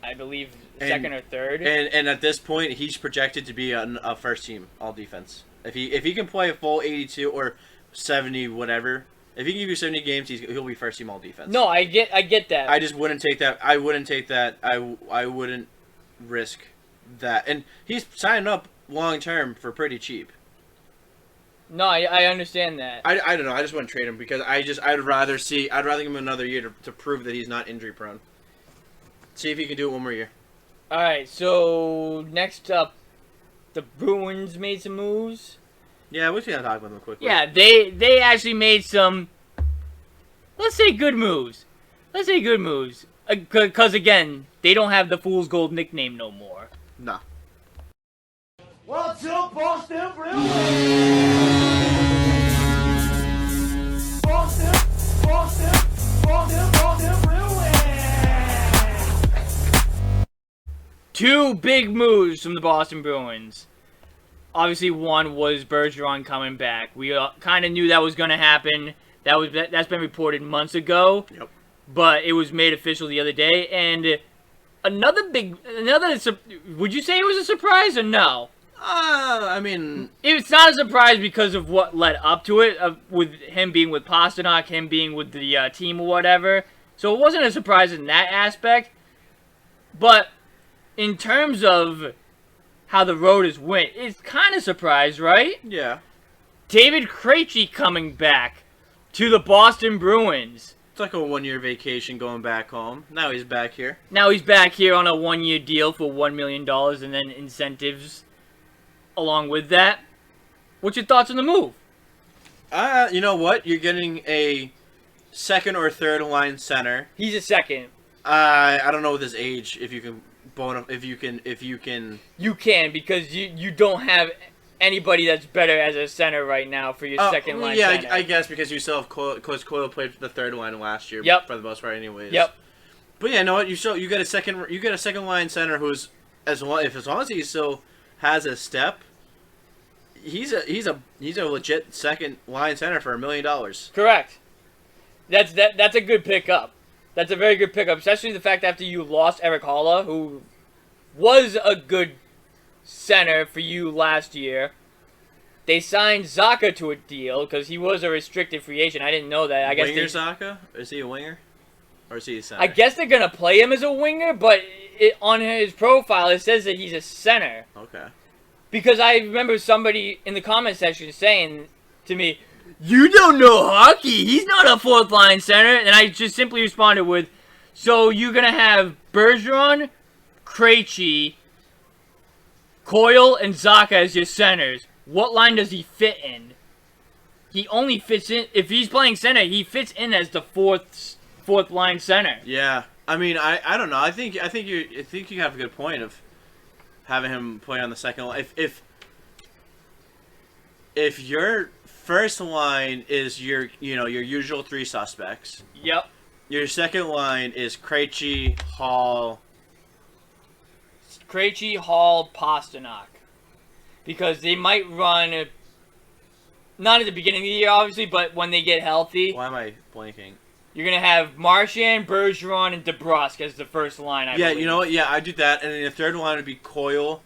I believe second or third. And at this point, he's projected to be a first team all defense. If he can play a full 82 or 70 whatever. If he can give you 70 games, he'll be first team all defense. No, I get that. I just wouldn't take that. I wouldn't risk that. And he's signing up long term for pretty cheap. No, I understand that. I don't know. I just wouldn't trade him because I'd rather give him another year to prove that he's not injury prone. See if he can do it one more year. All right. So next up, the Bruins made some moves. Yeah, we're going to talk about them quickly. Yeah, they actually made some, let's say, good moves. Because, again, they don't have the Fool's Gold nickname no more. No. What's up, Boston Bruins? Boston Bruins! Two big moves from the Boston Bruins. Obviously, one was Bergeron coming back. We kind of knew that was going to happen. That's been reported months ago. Yep. But it was made official the other day. And would you say it was a surprise or no? I mean, it's not a surprise because of what led up to it, with him being with Pasternak, him being with the team or whatever. So it wasn't a surprise in that aspect. But in terms of how the road has went, it's kind of surprised, right? Yeah. David Krejci coming back to the Boston Bruins. It's like a 1-year vacation going back home. Now he's back here. Now he's back here on a 1-year deal for $1 million and then incentives along with that. What's your thoughts on the move? You know what? You're getting a second or third line center. He's a second. I don't know with his age if you can. You can, because you don't have anybody that's better as a center right now for your second line center. Yeah, I guess because you still have Coyle played for the third line last year. Yep. For the most part, anyways. Yep. But yeah, you know what? You get a second line center who's as long as he still has a step. He's a legit second line center for $1 million. Correct. That's a good pickup. That's a very good pickup, especially the fact after you lost Eric Haula, who was a good center for you last year. They signed Zacha to a deal because he was a restricted free agent. I didn't know that. I guess Zacha? Is he a winger? Or is he a center? I guess they're going to play him as a winger, but on his profile it says that he's a center. Okay. Because I remember somebody in the comment section saying to me, "You don't know hockey. He's not a fourth line center." And I just simply responded with, "So you're going to have Bergeron, Krejci, Coyle, and Zacha as your centers. What line does he fit in?" he only fits in if he's playing center. He fits in as the fourth line center. Yeah, I mean, I don't know. I think you have a good point of having him play on the second line. If your first line is your usual three suspects. Yep. Your second line is Krejci, Hall, Pasternak, because they might run. Not at the beginning of the year, obviously, but when they get healthy. Why am I blanking? You're going to have Marchand, Bergeron, and DeBrusque as the first line, I believe. You know what? Yeah, I do that. And then the third line would be Coyle,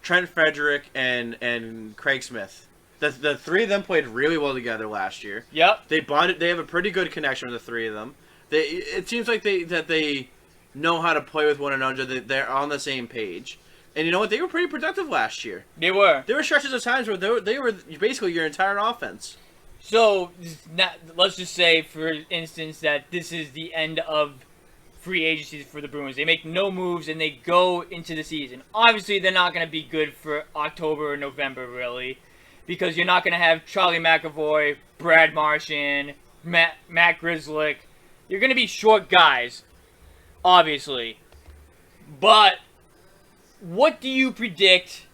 Trent Frederick, and Craig Smith. The three of them played really well together last year. Yep. They bonded. They have a pretty good connection with the three of them. It seems like they know how to play with one another. They're on the same page. And you know what? They were pretty productive last year. They were. There were stretches of times where they were basically your entire offense. So, let's just say, for instance, that this is the end of free agency for the Bruins. They make no moves and they go into the season. Obviously, they're not going to be good for October or November, really, because you're not going to have Charlie McAvoy, Brad Marchand, Matt Grzelcyk. You're going to be short guys, obviously. But what do you predict?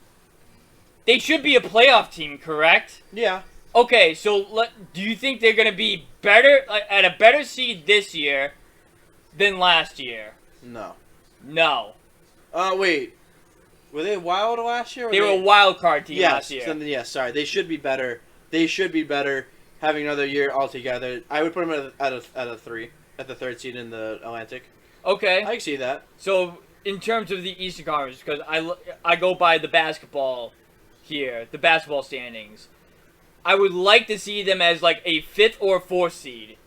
They should be a playoff team, correct? Yeah. Okay, so do you think they're going to be better at a better seed this year than last year? No. No. Wait. Were they wild last year? They were a wild card team last year. Yes, sorry. They should be better. They should be better having another year altogether. I would put them at a 3, at the third seed in the Atlantic. Okay. I can see that. So, in terms of the Eastern Conference, because I go by the basketball here, the basketball standings, I would like to see them as like a 5th or 4th seed.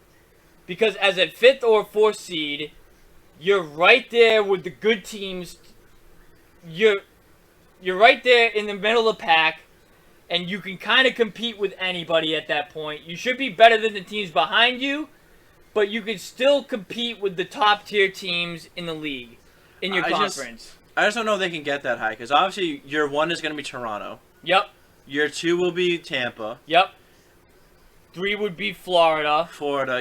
Because as a 5th or 4th seed, you're right there with the good teams. You're right there in the middle of the pack, and you can kind of compete with anybody at that point. You should be better than the teams behind you, but you can still compete with the top tier teams in the league, in your conference. I just don't know if they can get that high, because obviously year 1 is going to be Toronto. Yep. Year 2 will be Tampa. Yep. 3 would be Florida.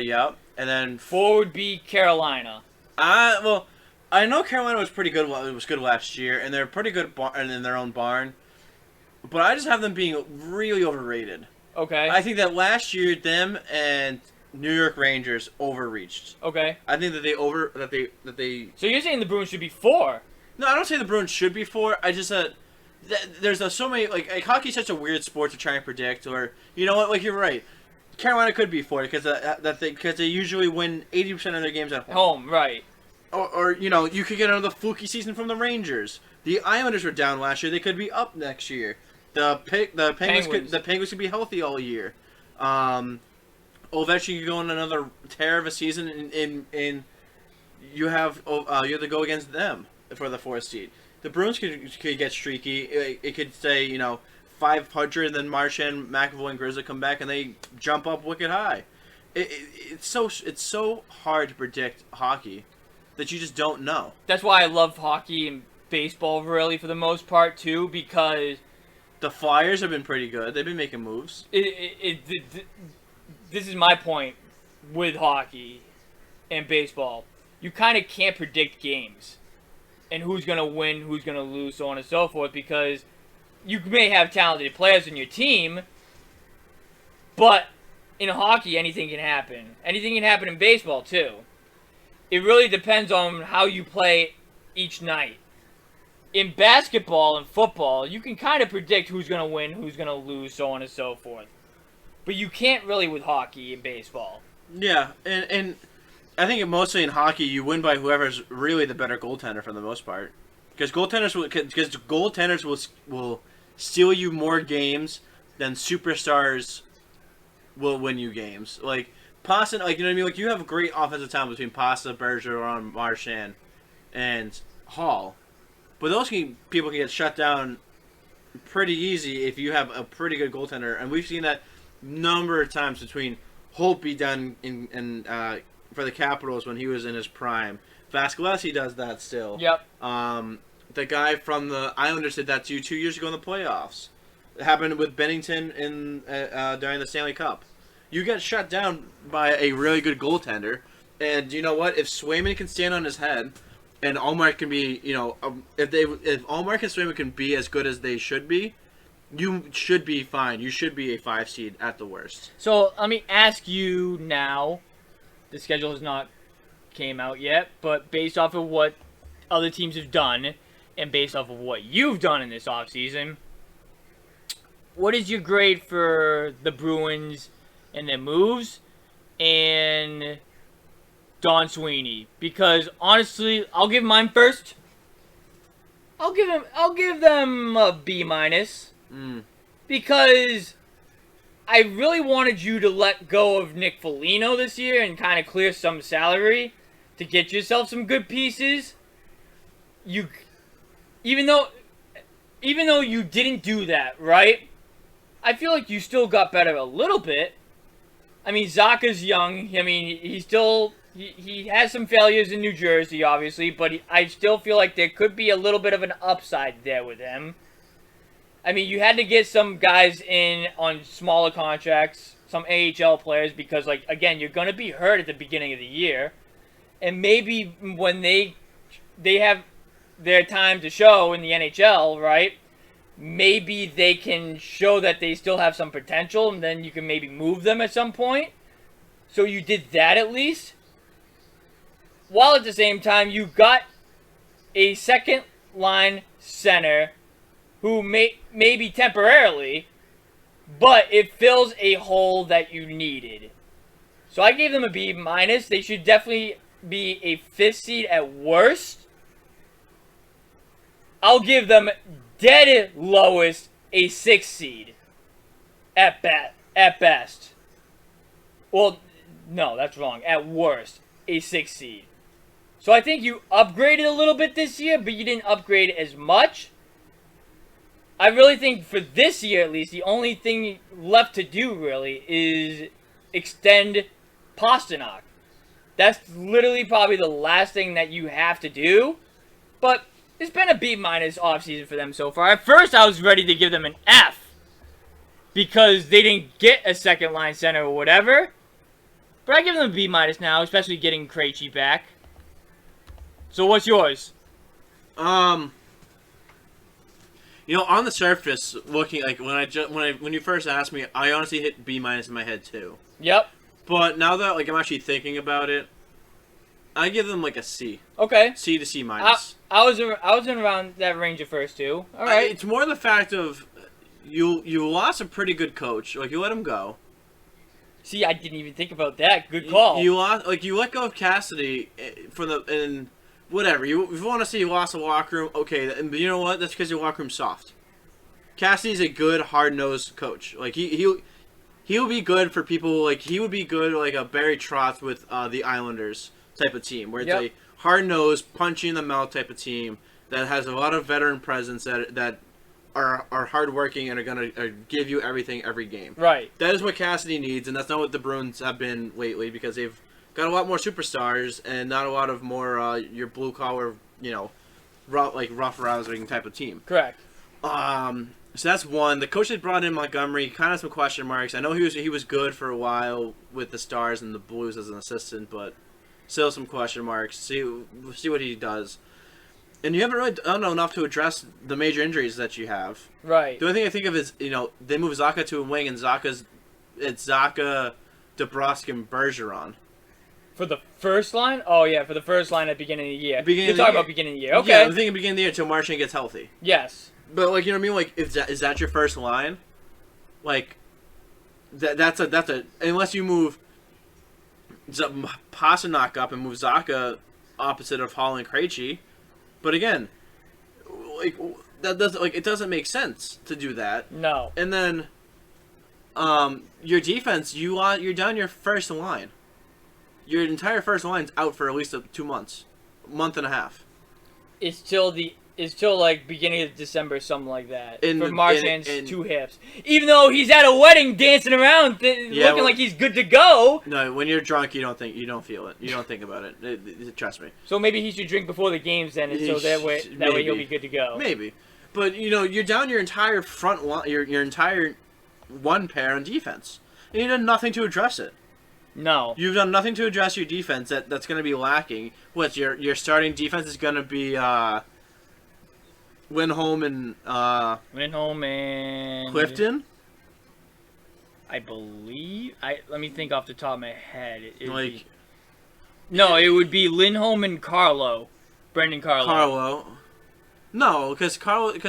Yep. And then 4 would be Carolina. Well, I know Carolina was pretty good. It was good last year, and they're pretty good in their own barn. But I just have them being really overrated. Okay. I think that last year them and New York Rangers overreached. Okay. I think that they. So you're saying the Bruins should be 4? No, I don't say the Bruins should be 4. I just said there's so many like hockey's such a weird sport to try and predict. Or you know what? Like you're right. Carolina could be 4 because they usually win 80% of their games at home. Right. Or you know, you could get another fluky season from the Rangers. The Islanders were down last year. They could be up next year. The Penguins could be healthy all year. Ovechkin could go on another tear of a season, and you have to go against them for the 4th seed. The Bruins could get streaky. It could say 500, then Marchand, McAvoy, and Grzelcyk come back, and they jump up wicked high. It's so hard to predict hockey that you just don't know. That's why I love hockey and baseball, really, for the most part, too, because the Flyers have been pretty good. They've been making moves. This is my point with hockey and baseball. You kind of can't predict games and who's going to win, who's going to lose, so on and so forth, because you may have talented players in your team, but in hockey, anything can happen. Anything can happen in baseball, too. It really depends on how you play each night. In basketball and football, you can kind of predict who's going to win, who's going to lose, so on and so forth. But you can't really with hockey and baseball. Yeah, and I think mostly in hockey, you win by whoever's really the better goaltender for the most part. Because goaltenders will steal you more games than superstars will win you games. Like Pasta, like you know what I mean. Like you have a great offensive talent between Pasta, Bergeron, Marchand, and Hall, but those people can get shut down pretty easy if you have a pretty good goaltender, and we've seen that number of times between Holtby done in for the Capitals when he was in his prime. Vasilevskiy does that still. Yep. The guy from the Islanders did that to you 2 years ago in the playoffs. It happened with Bennington in during the Stanley Cup. you get shut down by a really good goaltender. And you know what? If Swayman can stand on his head, and Allmark can be, if Allmark and Swayman can be as good as they should be, you should be fine. You should be a 5 seed at the worst. So let me ask you now. The schedule has not came out yet, but based off of what other teams have done, and based off of what you've done in this offseason, what is your grade for the Bruins and their moves and Don Sweeney? Because honestly, I'll give mine first. I'll give them a B-. Because I really wanted you to let go of Nick Foligno this year and kind of clear some salary to get yourself some good pieces. Even though you didn't do that, right? I feel like you still got better a little bit. I mean, Zacha's young. I mean, he has some failures in New Jersey, obviously, but I still feel like there could be a little bit of an upside there with him. I mean, you had to get some guys in on smaller contracts, some AHL players, because, like, again, you're going to be hurt at the beginning of the year. And maybe when they have their time to show in the NHL, right, maybe they can show that they still have some potential, and then you can maybe move them at some point. So you did that at least. While at the same time, you got a second-line center who maybe temporarily, but it fills a hole that you needed. So I gave them a B-. They should definitely be a 5th seed at worst. I'll give them dead lowest a 6th seed at best. Well, no, that's wrong. At worst, a 6th seed. So I think you upgraded a little bit this year, but you didn't upgrade as much. I really think for this year, at least, the only thing left to do, really, is extend Pasternak. That's literally probably the last thing that you have to do. But it's been a B- offseason for them so far. At first, I was ready to give them an F because they didn't get a second-line center or whatever. But I give them a B- now, especially getting Krejci back. So what's yours? On the surface, looking like when you first asked me, I honestly hit B- in my head too. Yep. But now that I'm actually thinking about it, I give them like a C. Okay. C to C-. I was in around that range at first too. All right. It's more the fact of you lost a pretty good coach. Like you let him go. See, I didn't even think about that. Good call. You let go of Cassidy and whatever. If you want to say you lost a locker room, okay. But you know what? That's because your locker room's soft. Cassidy's a good, hard-nosed coach. Like he'll be good for people. Like he would be good like a Barry Trotz with the Islanders type of team, where it's a hard-nosed, punch you in the mouth type of team that has a lot of veteran presence that are hardworking and are gonna give you everything every game. Right. That is what Cassidy needs, and that's not what the Bruins have been lately because they've got a lot more superstars and not a lot of more your blue collar, rough rousing type of team. Correct. So that's one. The coach that brought in Montgomery, kind of some question marks. I know he was good for a while with the Stars and the Blues as an assistant, but still some question marks. See what he does. And you haven't really done enough to address the major injuries that you have. Right. The only thing I think of is, they move Zacha to a wing, and it's Zacha, DeBrusque, and Bergeron. For the first line? Oh, yeah, for the first line at the beginning of the year. You're talking about beginning of the year. Okay. Yeah, I'm thinking beginning of the year until Marchand gets healthy. Yes. But, you know what I mean? Like, is that your first line? Like, that's a unless you move Pasternak up and move Zacha opposite of Hall and Krejci. But again, it doesn't make sense to do that. No. And then, your defense, you're down your first line. Your entire first line's out for at least 2 months, month and a half. It's till like beginning of December, something like that. For Marchand's 2 hips. Even though he's at a wedding dancing around, looking like he's good to go. No, when you're drunk, you don't feel it. You don't think about it. Trust me. So maybe he should drink before the games then, and so that way he'll be good to go. Maybe, but you're down your entire front line, your entire one pair on defense. And you've done nothing to address it. No. You've done nothing to address your defense that's going to be lacking. What, your starting defense is going to be Lindholm and Clifton? I believe. Let me think off the top of my head. It would be Lindholm and Brendan Carlo. No, because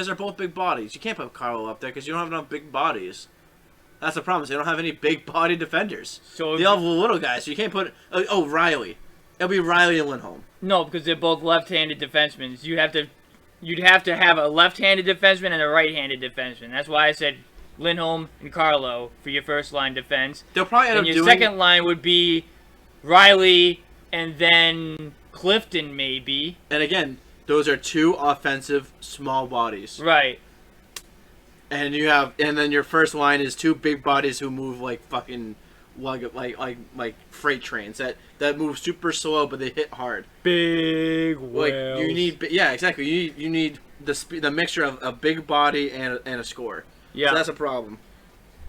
they're both big bodies. You can't put Carlo up there because you don't have enough big bodies. That's the problem. They don't have any big body defenders. So they all have little guys. So you can't put. Riley. It'll be Riley and Lindholm. No, because they're both left-handed defensemen. You'd have to have a left-handed defenseman and a right-handed defenseman. That's why I said Lindholm and Carlo for your first line defense. They'll probably end up doing. Your second line would be Riley and then Clifton maybe. And again, those are two offensive small bodies. Right. And then your first line is two big bodies who move like fucking like freight trains that move super slow but they hit hard. Big whales. You need exactly. You need the mixture of a big body and a score. Yeah. So that's a problem.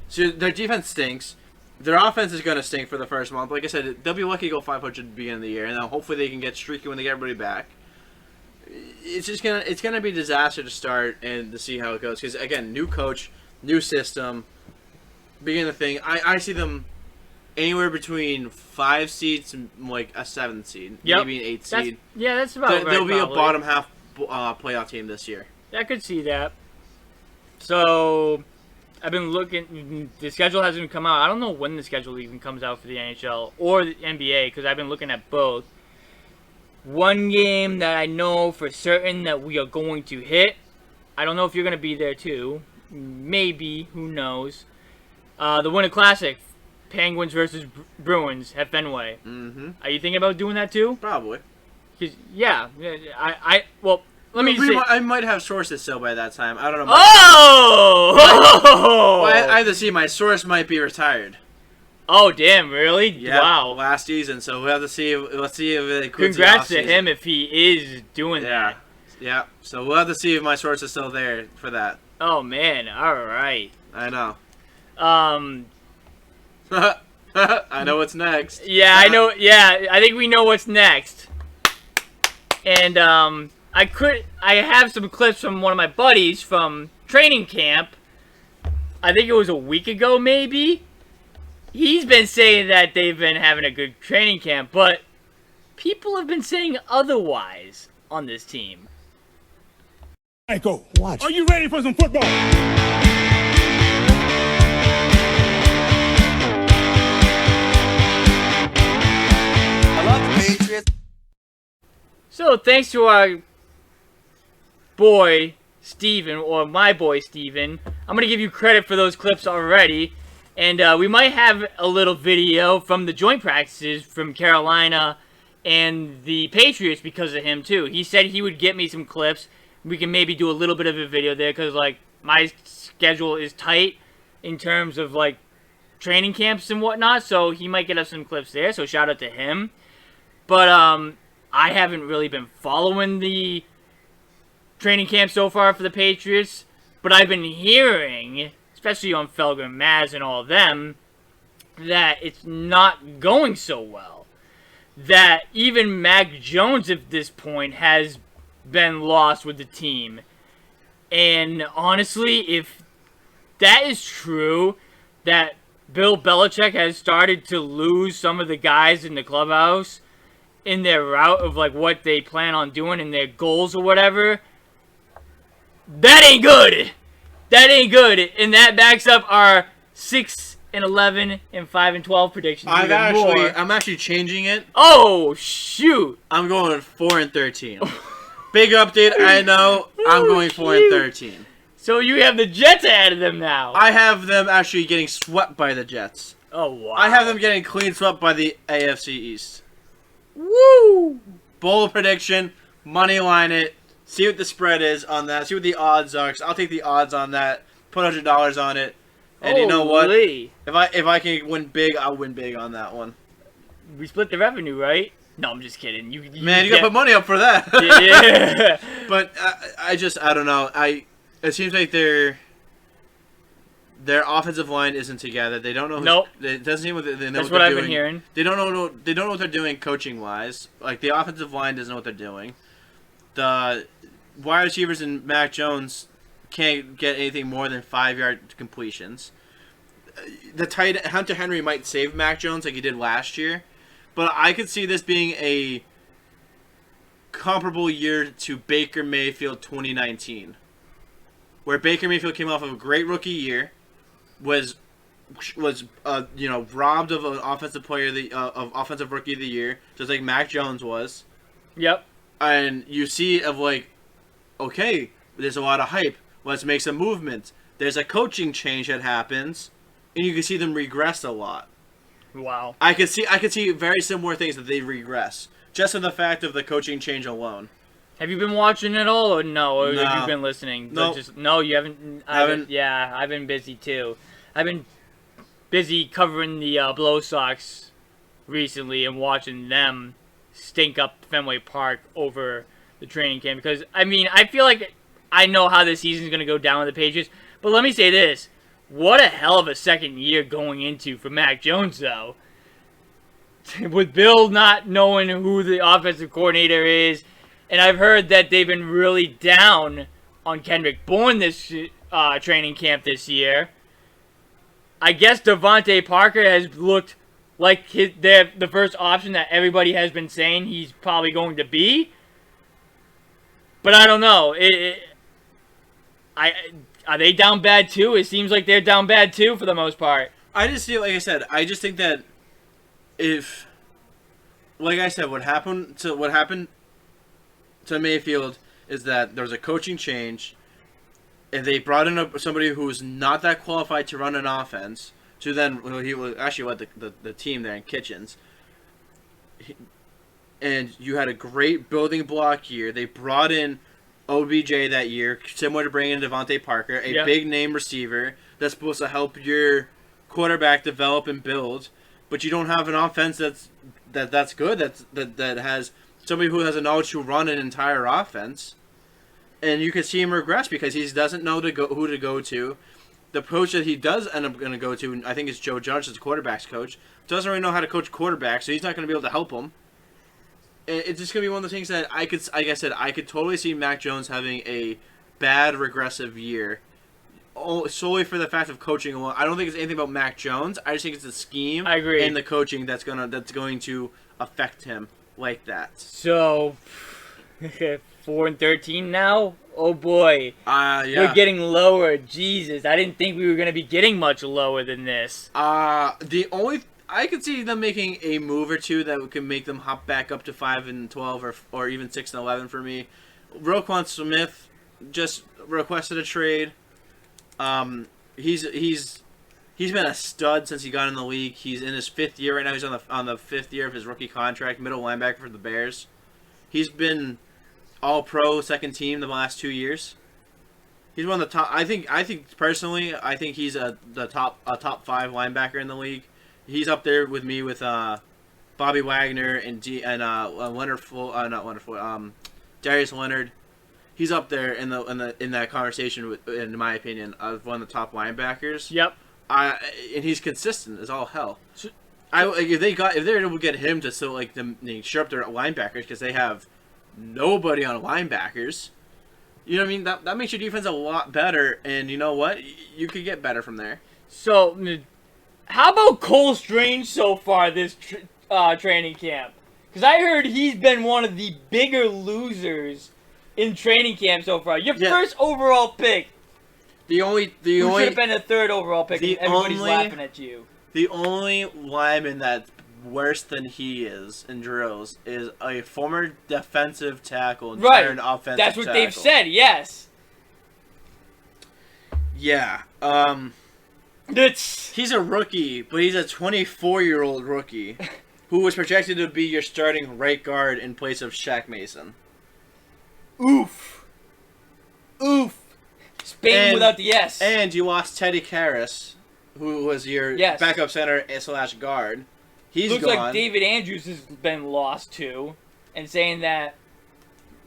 So their defense stinks. Their offense is gonna stink for the first month. Like I said, they'll be lucky to go 500 at the beginning of the year, and then hopefully they can get streaky when they get everybody back. It's gonna be a disaster to start and to see how it goes. Because again, new coach, new system, beginning the thing. I see them anywhere between 5 seeds and like a 7th seed, maybe an 8th seed. That's about right. They'll be a bottom half playoff team this year. I could see that. So I've been looking. The schedule hasn't come out. I don't know when the schedule even comes out for the NHL or the NBA because I've been looking at both. One game that I know for certain that we are going to hit. I don't know if you're going to be there too. Maybe. Who knows? The Winter Classic. Penguins versus Bruins at Fenway. Mm-hmm. Are you thinking about doing that too? Probably. Well, let me see. I might have sources still by that time. I don't know. I have to see. My source might be retired. Oh, damn, really? Yeah, wow. Last season, so we'll have to see. Let's see if it Congrats to him if he is doing that. Yeah, so we'll have to see if my source is still there for that. Oh, man, all right. I know. I know what's next. Yeah, I know. Yeah, I think we know what's next. And I have some clips from one of my buddies from training camp. I think it was a week ago, maybe. He's been saying that they've been having a good training camp, but people have been saying otherwise on this team. Michael, watch. Are you ready for some football? I love the Patriots. So, thanks to our boy, Steven, or my boy, Steven, I'm going to give you credit for those clips already. And we might have a little video from the joint practices from Carolina and the Patriots because of him, too. He said he would get me some clips. We can maybe do a little bit of a video there because, like, my schedule is tight in terms of, like, training camps and whatnot. So he might get us some clips there. So shout out to him. But I haven't really been following the training camp so far for the Patriots. But I've been hearing, especially on Felger and Maz and all of them, that it's not going so well. That even Mac Jones at this point has been lost with the team. And honestly, if that is true, that Bill Belichick has started to lose some of the guys in the clubhouse in their route of like what they plan on doing and their goals or whatever, that ain't good. That ain't good. And that backs up our 6-11 and 5-12 predictions. I'm actually changing it. Oh shoot! I'm going 4-13. Big update. I know. I'm going 4-13. So you have the Jets ahead of them now. I have them actually getting swept by the Jets. Oh wow! I have them getting clean swept by the AFC East. Woo! Bold prediction. Money line it. See what the spread is on that. See what the odds are. 'Cause I'll take the odds on that. Put $100 on it. And you know what? If I can win big, I'll win big on that one. We split the revenue, right? No, I'm just kidding. You gotta put money up for that. Yeah. But I don't know. It seems like they're Their offensive line isn't together. They don't know. Nope. It doesn't seem they know That's what what they're I've doing. been hearing. They don't know. They don't know what they're doing coaching wise. Like the offensive line doesn't know what they're doing. The wide receivers and Mac Jones can't get anything more than 5-yard completions. The tight Hunter Henry might save Mac Jones like he did last year, but I could see this being a comparable year to Baker Mayfield 2019, where Baker Mayfield came off of a great rookie year. Was robbed of an offensive player of offensive rookie of the year, just like Mac Jones was. Yep. And you see okay, there's a lot of hype. Let's make some movement. There's a coaching change that happens, and you can see them regress a lot. Wow. I could see very similar things that they regress just in the fact of the coaching change alone. Have you been watching it all, or no? Or No. have you been listening? No. No, you haven't. Yeah, I've been busy too. I've been busy covering the Blow Sox recently and watching them stink up Fenway Park over the training camp. Because, I mean, I feel like I know how the season's going to go down with the Patriots. But let me say this. What a hell of a second year going into for Mac Jones, though. With Bill not knowing who the offensive coordinator is. And I've heard that they've been really down on Kendrick Bourne this training camp this year. I guess Devontae Parker has looked like the first option that everybody has been saying he's probably going to be. But I don't know. Are they down bad too? It seems like they're down bad too for the most part. I just feel, like I said, I just think that what happened to Mayfield is that there was a coaching change. And they brought in somebody who was not that qualified to run an offense. He actually led the team there in Kitchens. And you had a great building block year. They brought in OBJ that year, similar to bringing in Devontae Parker, a big name receiver that's supposed to help your quarterback develop and build. But you don't have an offense that's good. That has somebody who has a knowledge to run an entire offense. And you can see him regress because he doesn't know who to go to. The coach that he does end up going to go to, I think it's Joe Judge, the quarterback's coach, doesn't really know how to coach quarterbacks, so he's not going to be able to help him. It's just going to be one of the things that I could totally see Mac Jones having a bad regressive year, solely for the fact of coaching alone. I don't think it's anything about Mac Jones. I just think it's the scheme. I agree. And the coaching that's going to affect him like that. So 4-13 now? Oh boy. Yeah. We're getting lower. Jesus, I didn't think we were going to be getting much lower than this. I could see them making a move or two that can make them hop back up to 5-12 or even 6-11 for me. Roquan Smith just requested a trade. He's been a stud since he got in the league. He's in his 5th year right now. He's on the 5th year of his rookie contract, middle linebacker for the Bears. He's been All-Pro, second team the last 2 years. He's one of the top. I think personally, he's a top 5 linebacker in the league. He's up there with me with Bobby Wagner and Darius Leonard. He's up there in that conversation in my opinion, of one of the top linebackers. Yep. And he's consistent as all hell. If they're able to get him to shore up their linebackers because they have nobody on linebackers. You know what I mean? That makes your defense a lot better, and you know what? You could get better from there. So, how about Cole Strange so far this training camp? Because I heard he's been one of the bigger losers in training camp so far. Your first overall pick. Who should have been a 3rd overall pick, and everybody's laughing at you. The only lineman that's worse than he is in drills is a former defensive tackle and turned offensive tackle. That's what they've said, yes. Yeah. He's a rookie, but he's a 24-year-old rookie who was projected to be your starting right guard in place of Shaq Mason. Oof. Spain without the S. And you lost Teddy Karras, who was your backup center / guard. He's Looks gone. like David Andrews has been lost too, and saying that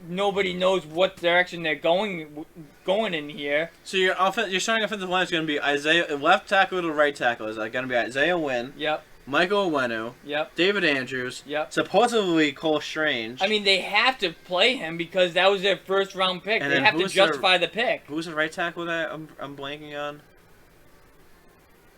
nobody knows what direction they're going in here. So your starting offensive line is going to be Isaiah left tackle to right tackle. Is going to be Isaiah Wynn? Yep. Michael Owenu. Yep. David Andrews. Yep. Supposedly Cole Strange. I mean, they have to play him because that was their first round pick. And they then have to justify the pick. Who's the right tackle that I'm blanking on?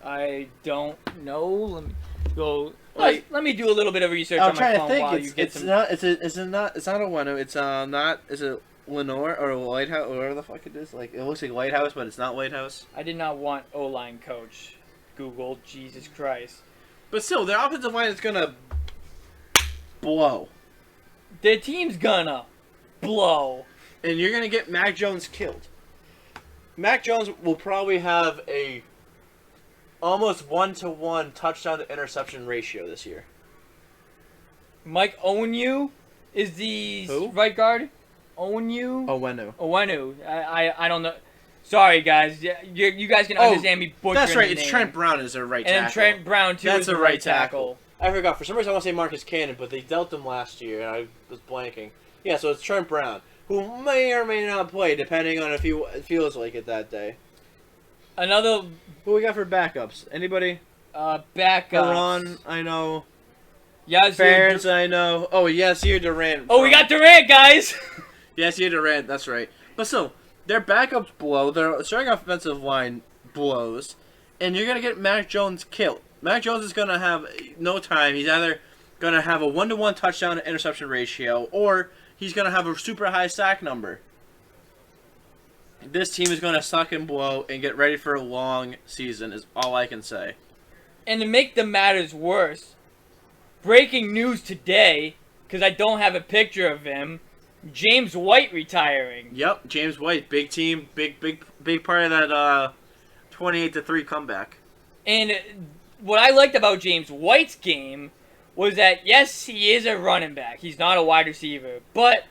I don't know. Let me go. Like, let me do a little bit of research I'm on my trying to phone think. while you get some. It's not Owenu. It's not. Is it Lenore or Lighthouse or whatever the fuck it is? Like it looks like Lighthouse, but it's not Lighthouse. I did not want O-line coach. Google. Jesus Christ. But still, their offensive line is gonna blow. Their team's gonna blow. And you're gonna get Mac Jones killed. Mac Jones will probably have a almost 1-to-1 touchdown to interception ratio this year. Mike Owenu is the Who? right guard. Owenu. Owenu. I don't know. Sorry guys, you guys can understand me butchering That's right. the It's name. Trent Brown is their right tackle. And then Trent Brown too That's is the a right tackle. I forgot. For some reason I want to say Marcus Cannon, but they dealt him last year, and I was blanking. Yeah, so it's Trent Brown, who may or may not play, depending on if he feels like it that day. Another. Who we got for backups? Anybody? Backups. Aaron, I know. Yazir Ferentz, I know. Oh, Yasir Durant. Oh, we got Durant, guys! Yasir Durant, that's right. But still, their backups blow, their starting offensive line blows, and you're going to get Mac Jones killed. Mac Jones is going to have no time. He's either going to have a 1-to-1 touchdown to interception ratio, or he's going to have a super high sack number. This team is going to suck and blow and get ready for a long season is all I can say. And to make the matters worse, breaking news today, because I don't have a picture of him, James White retiring. Yep, James White, big team, big part of that 28-3 comeback. And what I liked about James White's game was that, yes, he is a running back. He's not a wide receiver. But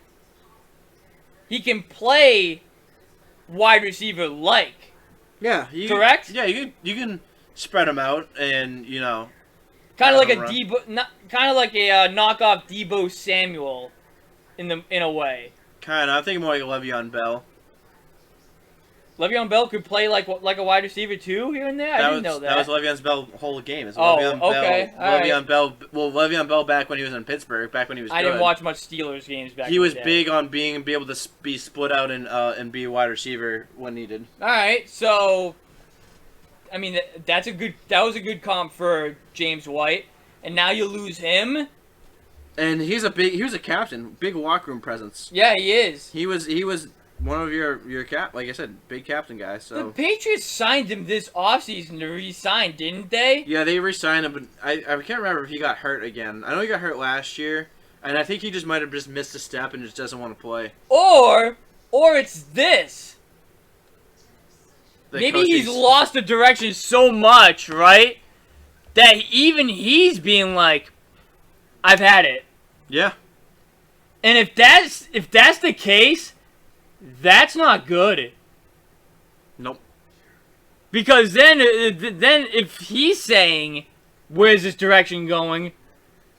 he can play wide receiver like. Yeah. Correct? Yeah, you can spread them out and, kind of like kind of like a knockoff Debo Samuel in a way. Kind of. I'm thinking more like Le'Veon Bell. Le'Veon Bell could play like a wide receiver too here and there. I didn't know that. That was Le'Veon Bell's whole game. Okay. Le'Veon Bell back when he was in Pittsburgh, back when he was good. I didn't watch much Steelers games back. He was big on be able to be split out and be a wide receiver when needed. All right, so I mean that was a good comp for James White, and now you lose him. And he was a captain, big locker room presence. Yeah, he is. He was one of your like I said, big captain guy. So the Patriots signed him this offseason to re-sign, didn't they? Yeah, they re-signed him, but I can't remember if he got hurt again. I know he got hurt last year, and I think he just might have just missed a step and just doesn't want to play. Or it's this. Maybe he's lost the direction so much, right? That even he's being like, I've had it. Yeah. And if that's the case, that's not good. Nope. Because then if he's saying, where's this direction going,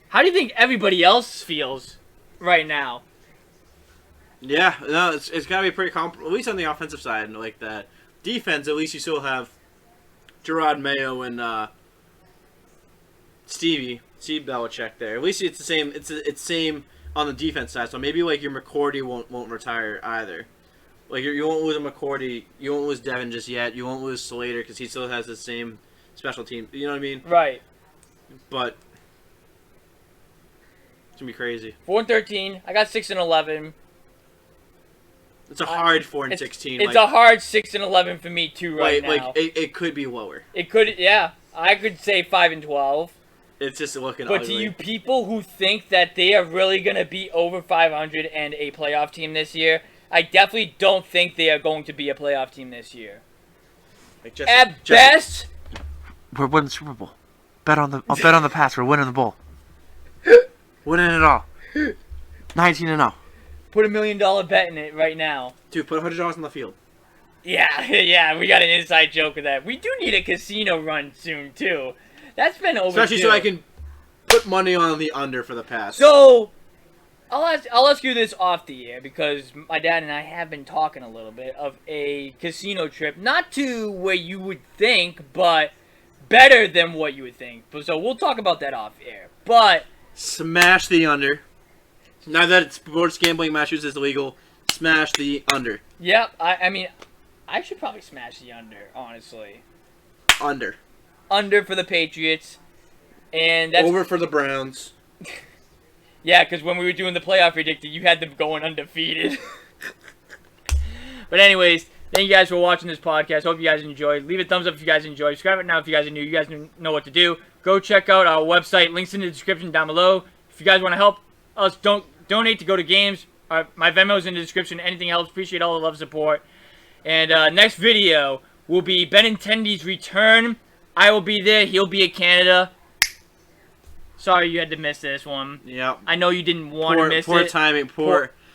how do you think everybody else feels right now? Yeah, no, it's got to be pretty at least on the offensive side, like that. Defense, at least you still have Gerard Mayo and Steve Belichick there. At least it's the same. It's same on the defense side. So maybe like your McCourty won't retire either. Like you won't lose a McCourty. You won't lose Devin just yet. You won't lose Slater because he still has the same special team. You know what I mean? Right. But it's gonna be crazy. 4-13. I got 6-11. It's a hard 4-16. It's a hard 6-11 for me too right now. Like it could be lower. It could, yeah. I could say 5-12. It's just looking But ugly. to you people who think that they are really gonna be over 500 and a playoff team this year, I definitely don't think they are going to be a playoff team this year. Like At best, we're winning the Super Bowl. I'll bet on the pass. We're winning the bowl. Winning it all. 19-0. put $1 million bet in it right now. Dude, put $100 on the field. Yeah, we got an inside joke of that. We do need a casino run soon too. That's been overdue. Especially so I can put money on the under for the pass. So, I'll ask you this off the air because my dad and I have been talking a little bit of a casino trip, not to where you would think, but better than what you would think. So we'll talk about that off air. But smash the under. Now that sports gambling in Massachusetts is illegal, smash the under. Yep, I mean, I should probably smash the under, honestly. Under. Under for the Patriots, and that's over for the Browns. Yeah, because when we were doing the playoff predictor, you had them going undefeated. But anyways, thank you guys for watching this podcast. Hope you guys enjoyed. Leave a thumbs up if you guys enjoyed. Subscribe it now if you guys are new. You guys know what to do. Go check out our website. Links in the description down below. If you guys want to help us, donate to go to games. My Venmo's in the description. Anything helps. Appreciate all the love and support. And next video will be Benintendi's return. I will be there. He'll be in Canada. Sorry you had to miss this one. Yeah. I know you didn't want to miss it. Poor timing.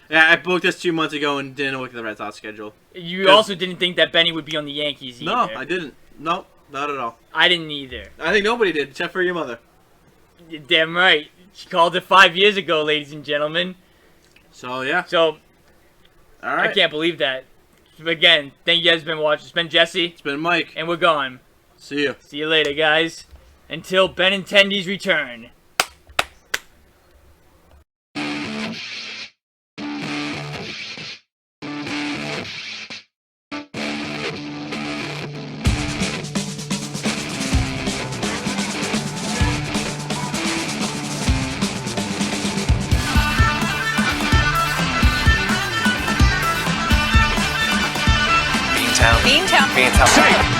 Yeah, I booked this 2 months ago and didn't look at the Red Sox schedule. You also didn't think that Benny would be on the Yankees either. No, I didn't. No, not at all. I didn't either. I think nobody did, except for your mother. You're damn right. She called it 5 years ago, ladies and gentlemen. So, yeah. So, all right. I can't believe that. Again, thank you guys for been watching. It's been Jesse. It's been Mike. And we're gone. See you. See you later, guys. Until Benintendi's return. BEANTOWN. BEANTOWN.